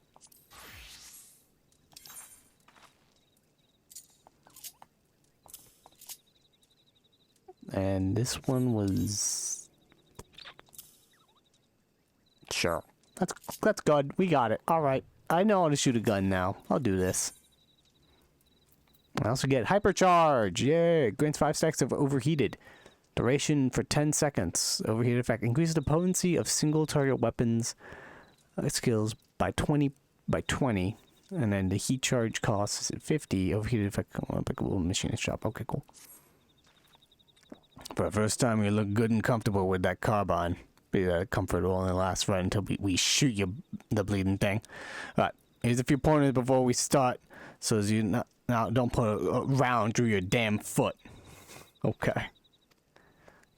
And this one was... Sure. That's good. We got it. Alright. I know how to shoot a gun now. I'll do this. I also get Hypercharge. Yay. Grants 5 stacks of overheated. Duration for 10 seconds. Overheated effect. Increases the potency of single target weapons skills by 20. And then the heat charge cost is at 50. Overheated effect. Applicable machinist shop. Okay, cool. For the first time, you look good and comfortable with that carbine. Be that comfort will only last right until we shoot you, the bleeding thing. Alright, here's a few pointers before we start, so as you don't put a round through your damn foot. Okay.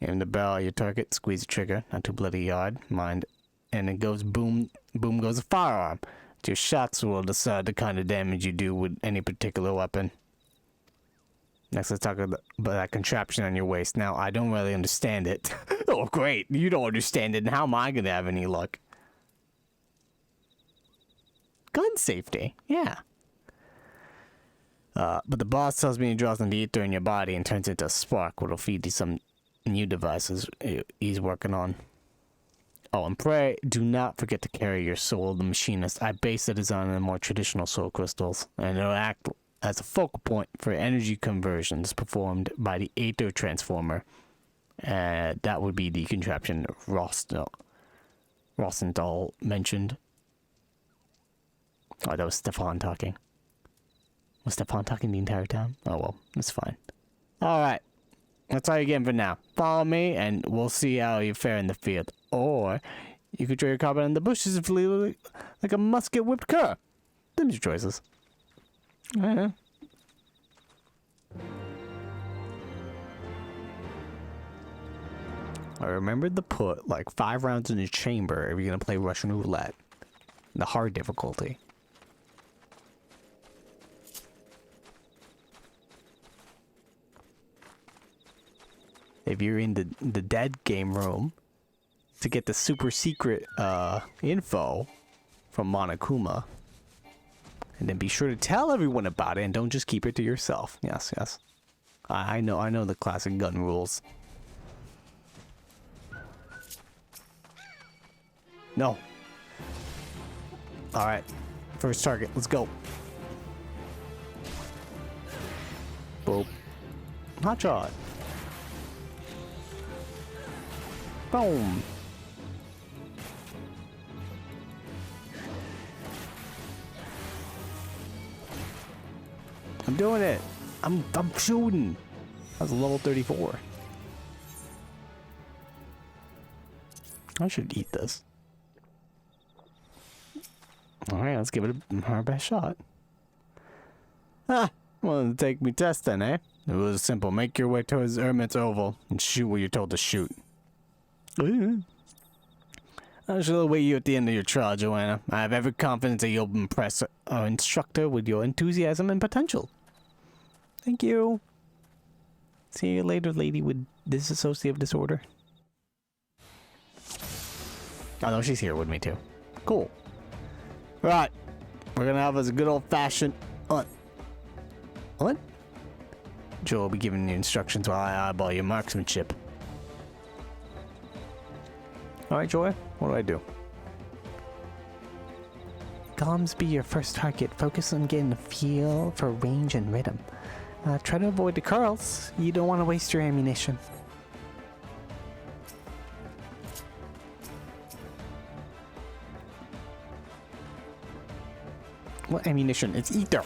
Aim the barrel at your target, squeeze the trigger, not too bloody hard, mind. And it goes boom, boom goes a firearm. Your shots will decide the kind of damage you do with any particular weapon. Next, let's talk about that contraption on your waist. Now, I don't really understand it. Oh, great. You don't understand it. And how am I going to have any luck? Gun safety. Yeah. But the boss tells me he draws on the ether in your body and turns into a spark, which will feed you some new devices he's working on. Oh, and pray, do not forget to carry your soul, the machinist. I base the design on the more traditional soul crystals, and it'll act as a focal point for energy conversions performed by the Aether Transformer. That would be the contraption Rosenthal mentioned. Oh, that was Stefan talking. Was Stefan talking the entire time? Oh well, that's fine. Alright. That's all you're getting for now. Follow me, and we'll see how you fare in the field. Or, you could throw your carbon in the bushes and flee like a musket-whipped cur. Them's your choices. I remembered to put like 5 rounds in the chamber if you're gonna play Russian roulette. The hard difficulty. If you're in the dead game room to get the super secret info from Monokuma. And then be sure to tell everyone about it and don't just keep it to yourself. Yes, yes. I know the classic gun rules. No. Alright. First target. Let's go. Boop. Hot shot. Boom. I'm doing it. I'm shooting. I was level 34. I should eat this. Alright, let's give it our best shot. Ah, well, take me test then, eh? It was simple. Make your way towards Hermit's Oval and shoot what you're told to shoot. I shall await you at the end of your trial, Joanna. I have every confidence that you'll impress our instructor with your enthusiasm and potential. Thank you. See you later, lady with dissociative disorder. Oh no, she's here with me too. Cool. Right. We're gonna have us a good old-fashioned hunt. What? Joe will be giving you instructions while I eyeball your marksmanship. Alright, Joy, what do I do? Comms be your first target. Focus on getting a feel for range and rhythm. Try to avoid the curls. You don't want to waste your ammunition. What ammunition? It's ether.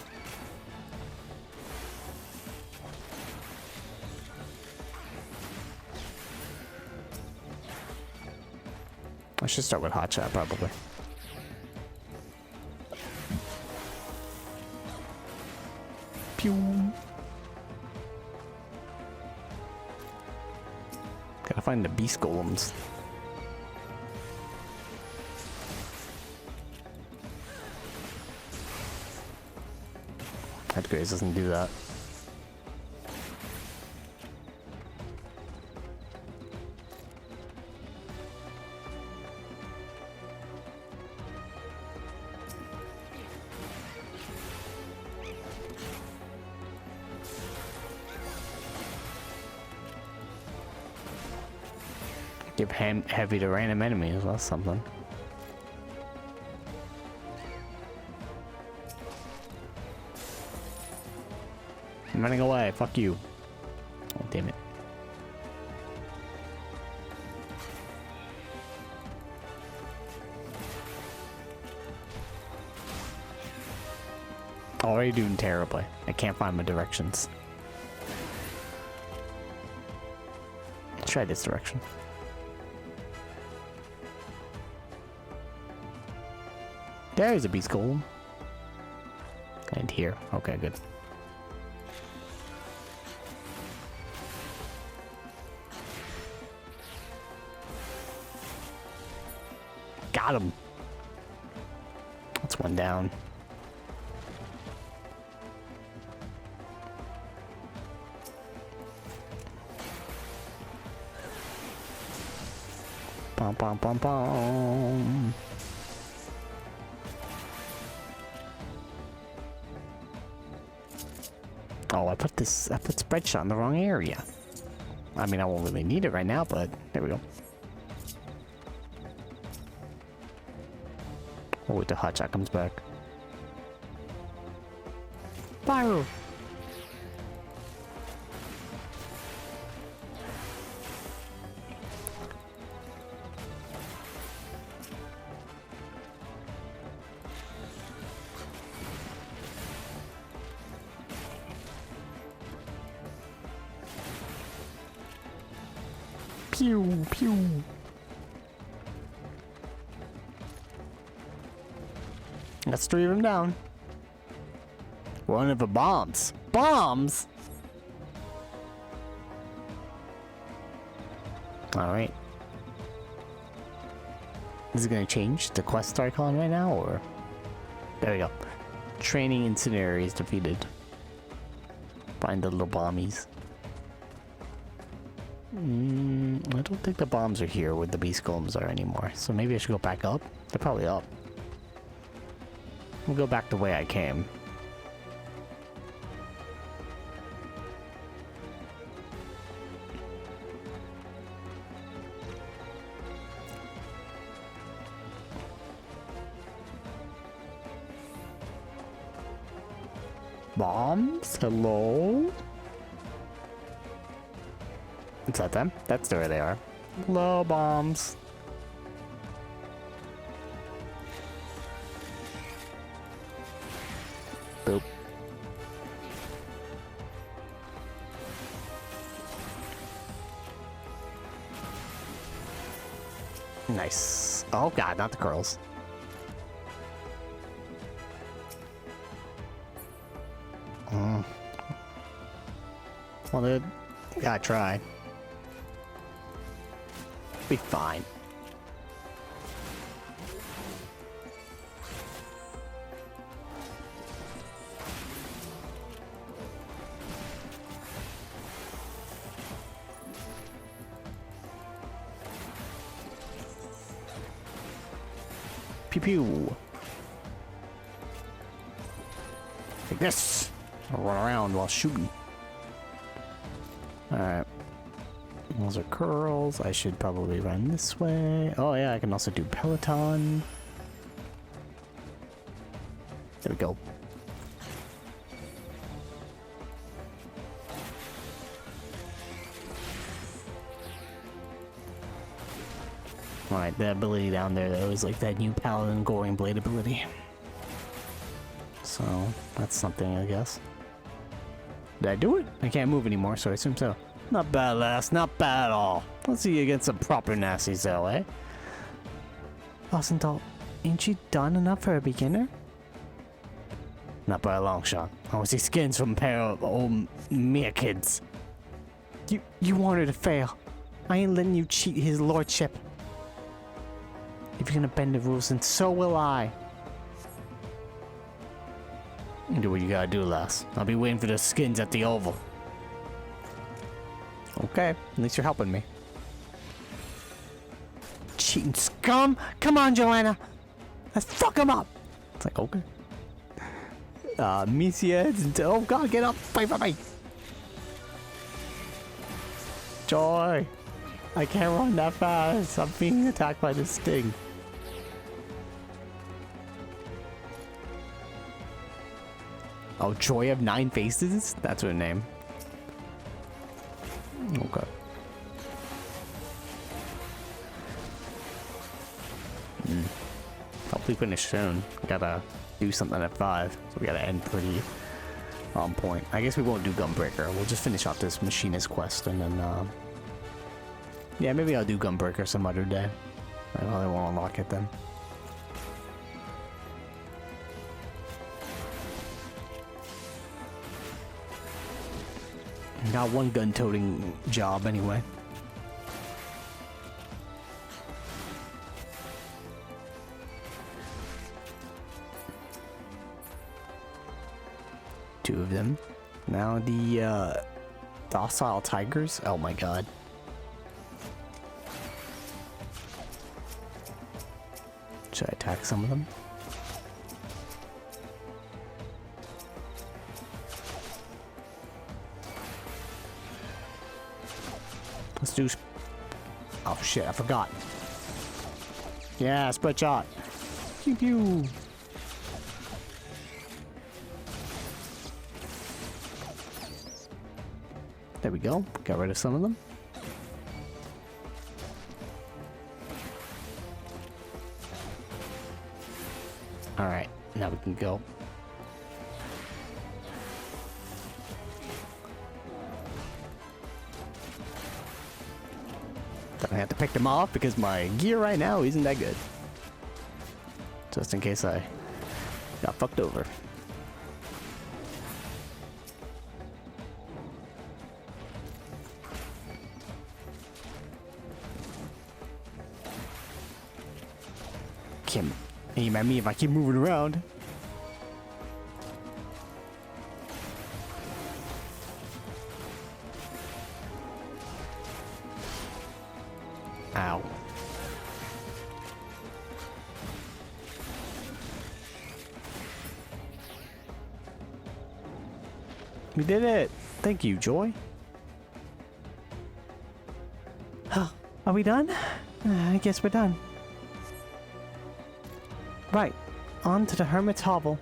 I should start with hot shot, probably. Pew. Gotta find the beast golems. Headgraze doesn't do that. Give heavy to random enemies, that's something. I'm running away, fuck you. Oh, damn it. Already doing terribly. I can't find my directions. Let's try this direction. There's a beast golem. And here. Okay, good. Got him. That's one down. Pom pom pom pom. Oh, I put spread shot in the wrong area. I mean, I won't really need it right now, but there we go. Oh, wait, the hot shot comes back. Fire! Pew, pew. That's 3 of them down. One of the bombs. Bombs? Alright. Is it gonna change the quest icon right now, or? There we go. Training incendiary is defeated. Find the little bombies. I don't think the bombs are here where the beast golems are anymore, so maybe I should go back up? They're probably up. We'll go back the way I came. Bombs? Hello? Is that them? That's where they are. Hello, bombs. Boop. Nice. Oh god, not the curls. Well, dude, you gotta try. Be fine. Pew pew. Like this. I'll run around while shooting. Alright. Those are curls. I should probably run this way. Oh yeah, I can also do Peloton. There we go. Alright, the ability down there though is like that new Paladin Goring Blade ability. So, that's something, I guess. Did I do it? I can't move anymore, so I assume so. Not bad, lass. Not bad at all. Let's see you against some proper nasties, though, eh? Rosenthal, ain't you done enough for a beginner? Not by a long shot. I want to see skins from a pair of old mere kids. You wanted to fail. I ain't letting you cheat his lordship. If you're gonna bend the rules, then so will I. Do what you gotta do, lass. I'll be waiting for the skins at the Oval. Okay, at least you're helping me. Cheating scum! Come on, Joanna! Let's fuck him up! It's like, okay. Misia, oh god, get up! Fight, fight, fight! Joy! I can't run that fast. I'm being attacked by this sting. Oh, Joy of 9 faces? That's her name. Okay. Hopefully finish soon. Gotta do something at 5, so we gotta end pretty on point. I guess we won't do Gunbreaker. We'll just finish off this Machinist quest and then, yeah, maybe I'll do Gunbreaker some other day. I probably won't unlock it then. Got one gun-toting job anyway. Two of them. Now the docile tigers. Oh my god. Should I attack some of them? Let's do... Oh shit, I forgot. Yeah, spread shot. Pew pew. There we go. Got rid of some of them. Alright, now we can go. Then I have to pick them off because my gear right now isn't that good. Just in case I got fucked over. Can't aim at me if I keep moving around. Ow. We did it! Thank you, Joy. Are we done? I guess we're done. Right, on to the Hermit's Hovel.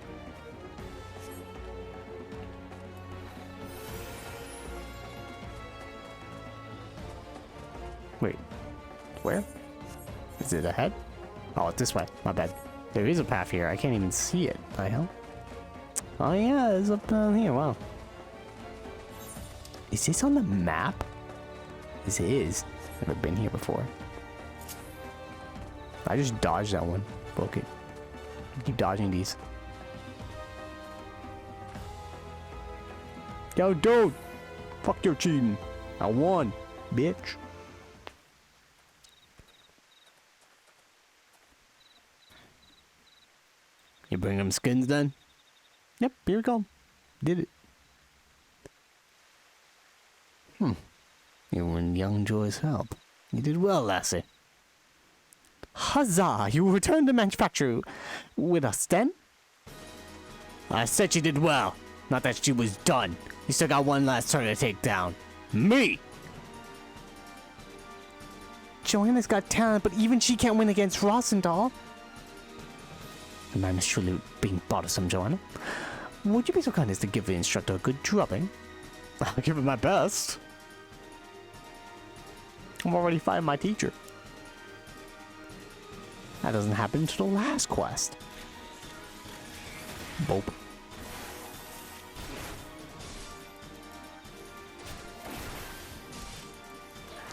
Wait, where? Is it ahead? Oh, it's this way. My bad. There is a path here. I can't even see it. The hell? Oh yeah, it's up down here. Wow. Is this on the map? This is. Never been here before. I just dodged that one. Fuck it. Keep dodging these. Yo, dude! Fuck your cheating. I won, bitch. You bring them skins then? Yep, here we go. Did it. You were in young Joy's help. You did well, lassie. Huzzah! You returned to manufacture with us then? I said she did well, not that she was done. You still got one last turn to take down. Me! Joanna's got talent, but even she can't win against Rosendahl. The man is truly being bothersome, Joanna. Would you be so kind as to give the instructor a good drubbing? I'll give it my best. I'm already fighting my teacher. That doesn't happen until the last quest. Boop.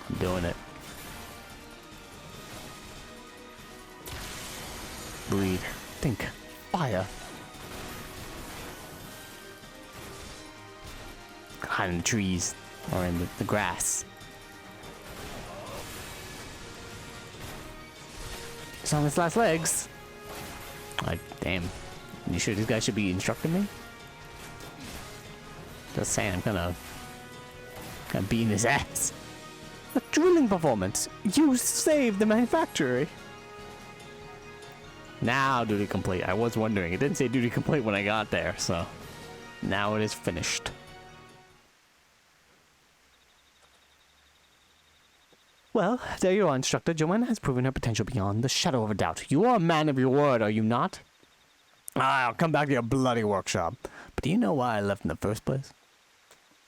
I'm doing it. Breathe. Think. Fire. Hide in the trees or in the grass. It's on its last legs. Like, damn. You sure this guy should be instructing me? Just saying, I'm kind of beating his ass. A drilling performance. You saved the manufactory. Now duty complete. I was wondering. It didn't say duty complete when I got there, so now it is finished. Well, there you are, Instructor. Joanna has proven her potential beyond the shadow of a doubt. You are a man of your word, are you not? I'll come back to your bloody workshop. But do you know why I left in the first place?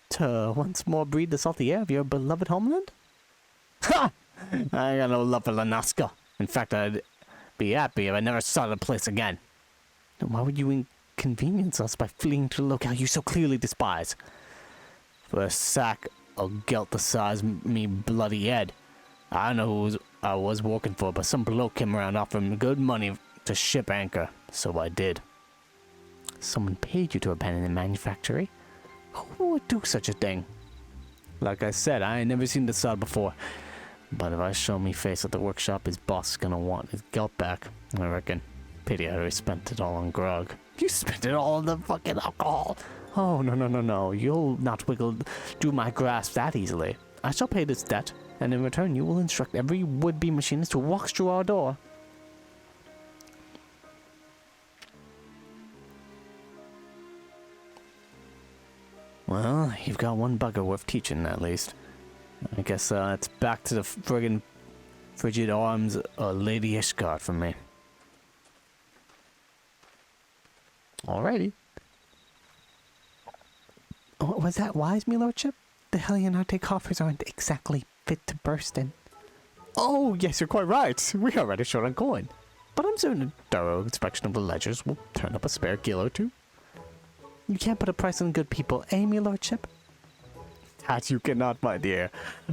To once more breathe the salty air of your beloved homeland? Ha! I got no love for Lanaska. In fact, I'd be happy if I never saw the place again. Then why would you inconvenience us by fleeing to the locale you so clearly despise? For a sack of gelt the size me bloody head. I don't know who I was working for, but some bloke came around offering me good money to ship anchor, so I did. Someone paid you to abandon the manufactory? Who would do such a thing? Like I said, I ain't never seen the sod before, but if I show me face at the workshop, his boss is gonna want his gelt back, I reckon. Pity I already spent it all on grog. You spent it all on the fucking alcohol! Oh, no. You'll not wiggle through my grasp that easily. I shall pay this debt, and in return you will instruct every would-be machinist who walks through our door. Well, you've got one bugger worth teaching, at least. I guess it's back to the friggin' frigid arms of Lady Ishgard for me. Alrighty. Oh, was that wise, me lordship? The Helionarte coffers aren't exactly fit to burst in. Oh, yes, you're quite right. We are rather short on coin. But I'm certain a thorough inspection of the ledgers will turn up a spare gill or two. You can't put a price on good people, eh, me lordship? That you cannot, my dear.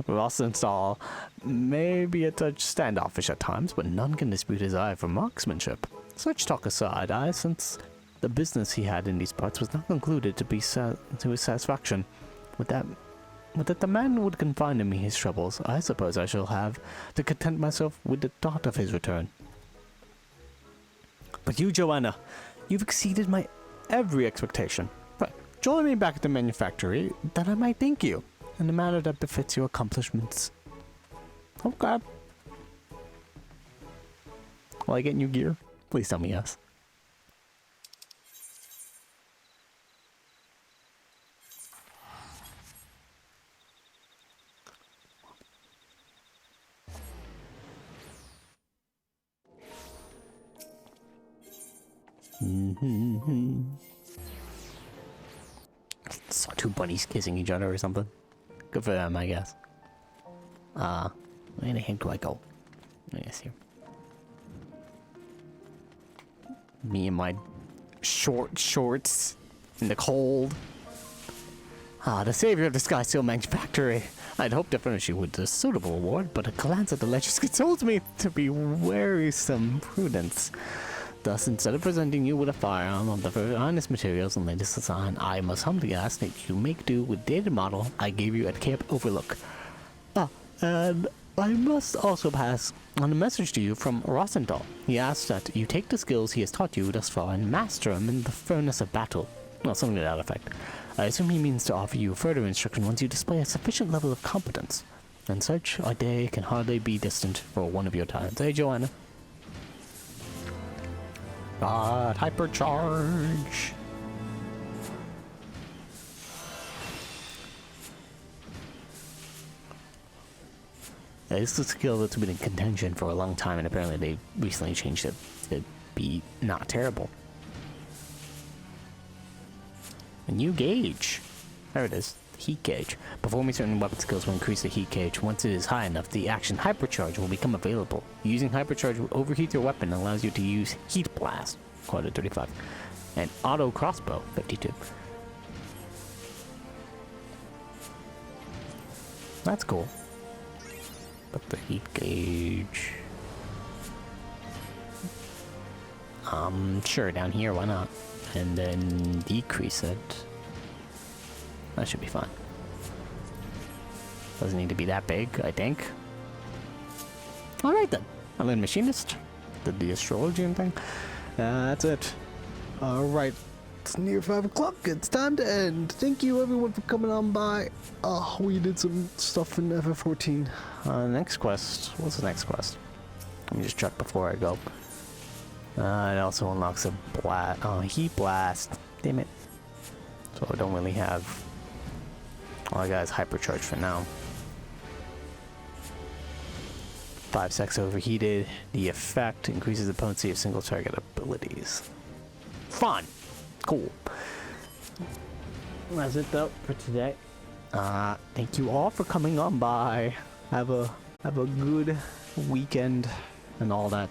Rosenstahl may be a touch standoffish at times, but none can dispute his eye for marksmanship. Such talk aside, I sense the business he had in these parts was not concluded to be to his satisfaction. With that the man would confine to me his troubles, I suppose I shall have to content myself with the thought of his return. But you, Joanna, you've exceeded my every expectation. But join me back at the manufactory, that I might thank you in a manner that befits your accomplishments. Okay. Will I get new gear? Please tell me yes. Saw two bunnies kissing each other or something. Good for them, I guess. Where the heck do I go? Yes, here. Me and my short shorts in the cold. The savior of the Sky Steel Manufactory. I'd hoped to furnish you with a suitable award, but a glance at the ledgers consoles me to be wearisome prudence. Thus, instead of presenting you with a firearm of the finest materials and latest design, I must humbly ask that you make do with dated model I gave you at Camp Overlook. And I must also pass on a message to you from Rosenthal. He asks that you take the skills he has taught you thus far and master them in the furnace of battle. Well, something to that effect. I assume he means to offer you further instruction once you display a sufficient level of competence. And such a day can hardly be distant for one of your talents. Hey, Joanna. God, hypercharge. Yeah, this is a skill that's been in contention for a long time, and apparently they recently changed it to be not terrible. A new gauge. There it is. Heat gauge. Performing certain weapon skills will increase the heat gauge. Once it is high enough, the action hypercharge will become available. Using hypercharge will overheat your weapon and allows you to use heat blast, quota 35, and auto crossbow, 52. That's cool. But the heat gauge... sure, down here, why not? And then decrease it. That should be fine. Doesn't need to be that big, I think. Alright then. I learned Machinist. Did the astrology and thing. That's it. Alright. It's near 5 o'clock. It's time to end. Thank you everyone for coming on by. We did some stuff in FF14. Next quest. What's the next quest? Let me just check before I go. It also unlocks a heat blast. Damn it. So I don't really have... All I got is hypercharge for now. 5 seconds overheated. The effect increases the potency of single target abilities. Fun! Cool. That's it though for today. Thank you all for coming on by. Have a good weekend and all that